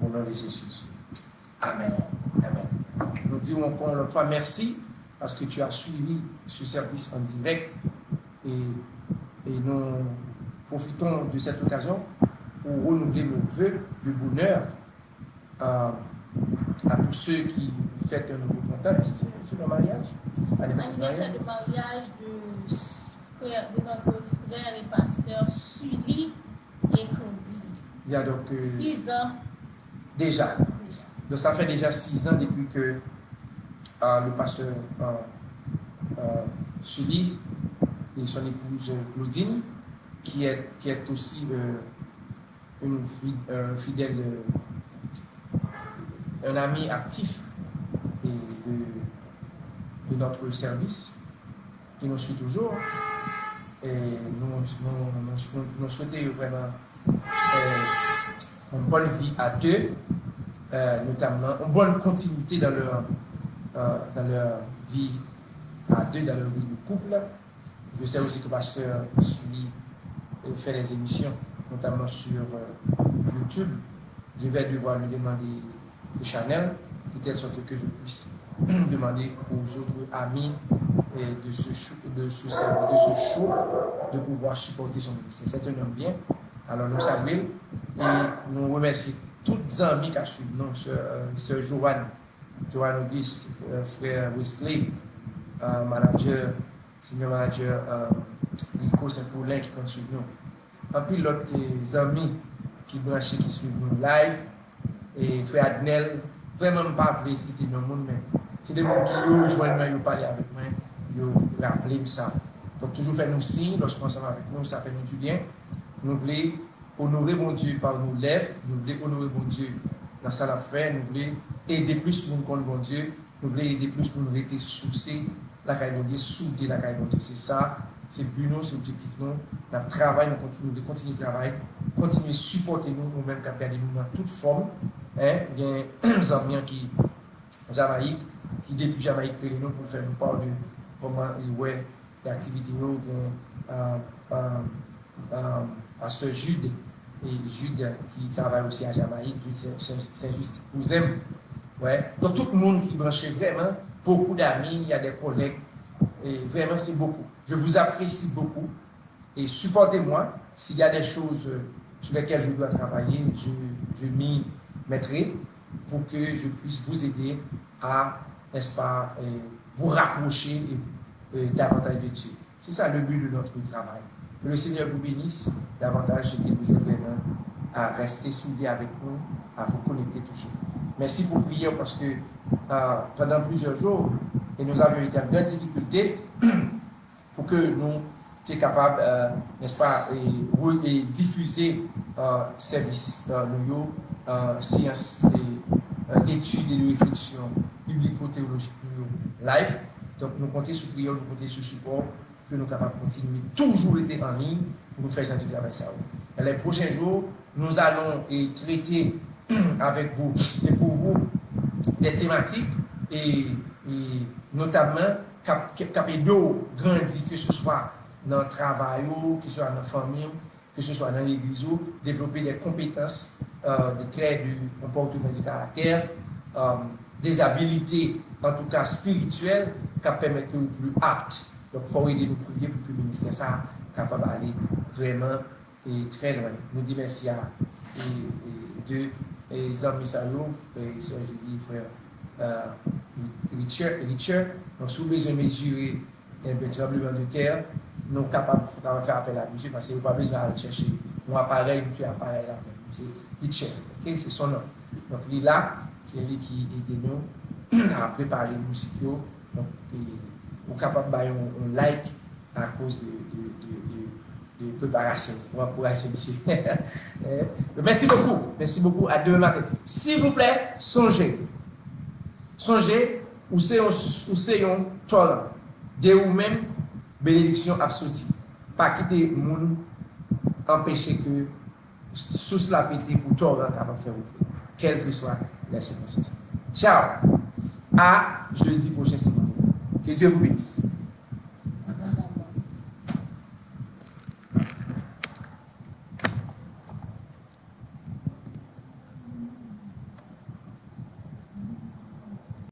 Au nom de Jésus. Amen. Amen. Nous disons encore une fois merci parce que tu as suivi ce service en direct et nous profitons de cette occasion pour renouveler nos vœux de bonheur à tous ceux qui fêtent un nouveau printemps. Est-ce que c'est le mariage?
Anniversaire de mariage de notre frère et pasteur Sully et Claudie.
Il y a donc
6 ans.
Déjà. Donc ça fait déjà 6 ans depuis que le pasteur Sully et son épouse Claudine, qui est aussi une fidèle, un ami actif de notre service, qui nous suit toujours. Et nous souhaitons vraiment une bonne vie à deux, notamment une bonne continuité dans leur vie à deux, dans leur vie de couple. Je sais aussi que le pasteur Sully fait des émissions, notamment sur YouTube. Je vais devoir lui demander le channel, de telle sorte que je puisse demander aux autres amis de ce show de pouvoir supporter son ministère. C'est un homme bien. Alors nous saluons et nous remercions tous les amis qui ont suivi nous, Sœur Joanne Auguste, frère Wesley, manager, senior manager Nico Saint-Paulin qui continue nous. En plus, l'autre amis qui branchent, qui suivent nous live, et frère Adnel, vraiment pas appelé citer le monde, mais c'est des gens qui rejoignent moi, ils parlent avec moi, ils rappellent ça. Donc, toujours faire nous signe lorsqu'on s'en va avec nous, ça fait nous du bien. Nous voulons honorer mon Dieu par nos lèvres, nous voulons honorer mon Dieu dans sa affaire, nous voulons aider plus pour nous contre mon Dieu, nous voulons aider plus pour nous rester soucis, la caille mon Dieu, souder la caille mon Dieu. C'est ça, c'est le but, c'est l'objectif. Nous travaillons, nous voulons continuer le travail, continuer à supporter nous-mêmes, qui regardons nous dans toute forme. Il y a des amis qui Jamaïque, qui depuis Jamaïque, nous pour faire nous part de comment l'activité pasteur Jude et Jude qui travaille aussi à Jamaïque, Jude Saint-Just vous aime. Ouais. Donc tout le monde qui branche vraiment, beaucoup d'amis, il y a des collègues, et vraiment c'est beaucoup. Je vous apprécie beaucoup et supportez-moi s'il y a des choses sur lesquelles je dois travailler, je m'y mettrai pour que je puisse vous aider à, n'est-ce pas, vous rapprocher davantage de Dieu. C'est ça le but de notre travail. Que le Seigneur vous bénisse davantage et qu'il vous aide vraiment à rester soudés avec nous, à vous connecter toujours. Merci pour prier parce que pendant plusieurs jours, et nous avions été en grande difficulté pour que nous soyons capables, n'est-ce pas, et diffuser service nous, sciences d'études et de réflexion biblico-théologique live. Donc nous comptons sur prière, nous comptons sur support, que nous sommes capables de continuer toujours être en ligne pour nous faire du travail. Et les prochains jours, nous allons traiter avec vous et pour vous des thématiques et notamment Capédo grandit, que ce soit dans le travail, que ce soit dans la famille, que ce soit dans l'église, développer des compétences, des traits du comportement du caractère, des habiletés, en tout cas spirituelles, qui permettent que vous plus aptes. Donc, il faut aider nous prier pour que le ministère soit capable d'aller vraiment et très loin. Nous disons merci à deux amis Sayouf, et Sœur Julie, frère Richard. Donc, si vous avez besoin de mesurer un tremblement de terre, nous sommes capables de faire appel à monsieur parce que vous n'avez pas besoin d'aller chercher un appareil, monsieur appareil là. C'est Richard, ok? C'est son nom. Donc, il est là, c'est lui qui aide nous à préparer les musiques. Donc, nous sommes capables de faire un like à cause de préparation. On va encourager monsieur. Merci beaucoup. À demain matin. S'il vous plaît, songez, où c'est un talent, de vous-même, bénédiction absolue. Pas quitter le monde, empêcher que sous cela pété pour talent avant de faire vous, quelles que soient les circonstances. Ciao. À jeudi prochain, si vous voulez. Que Dieu vous bénisse.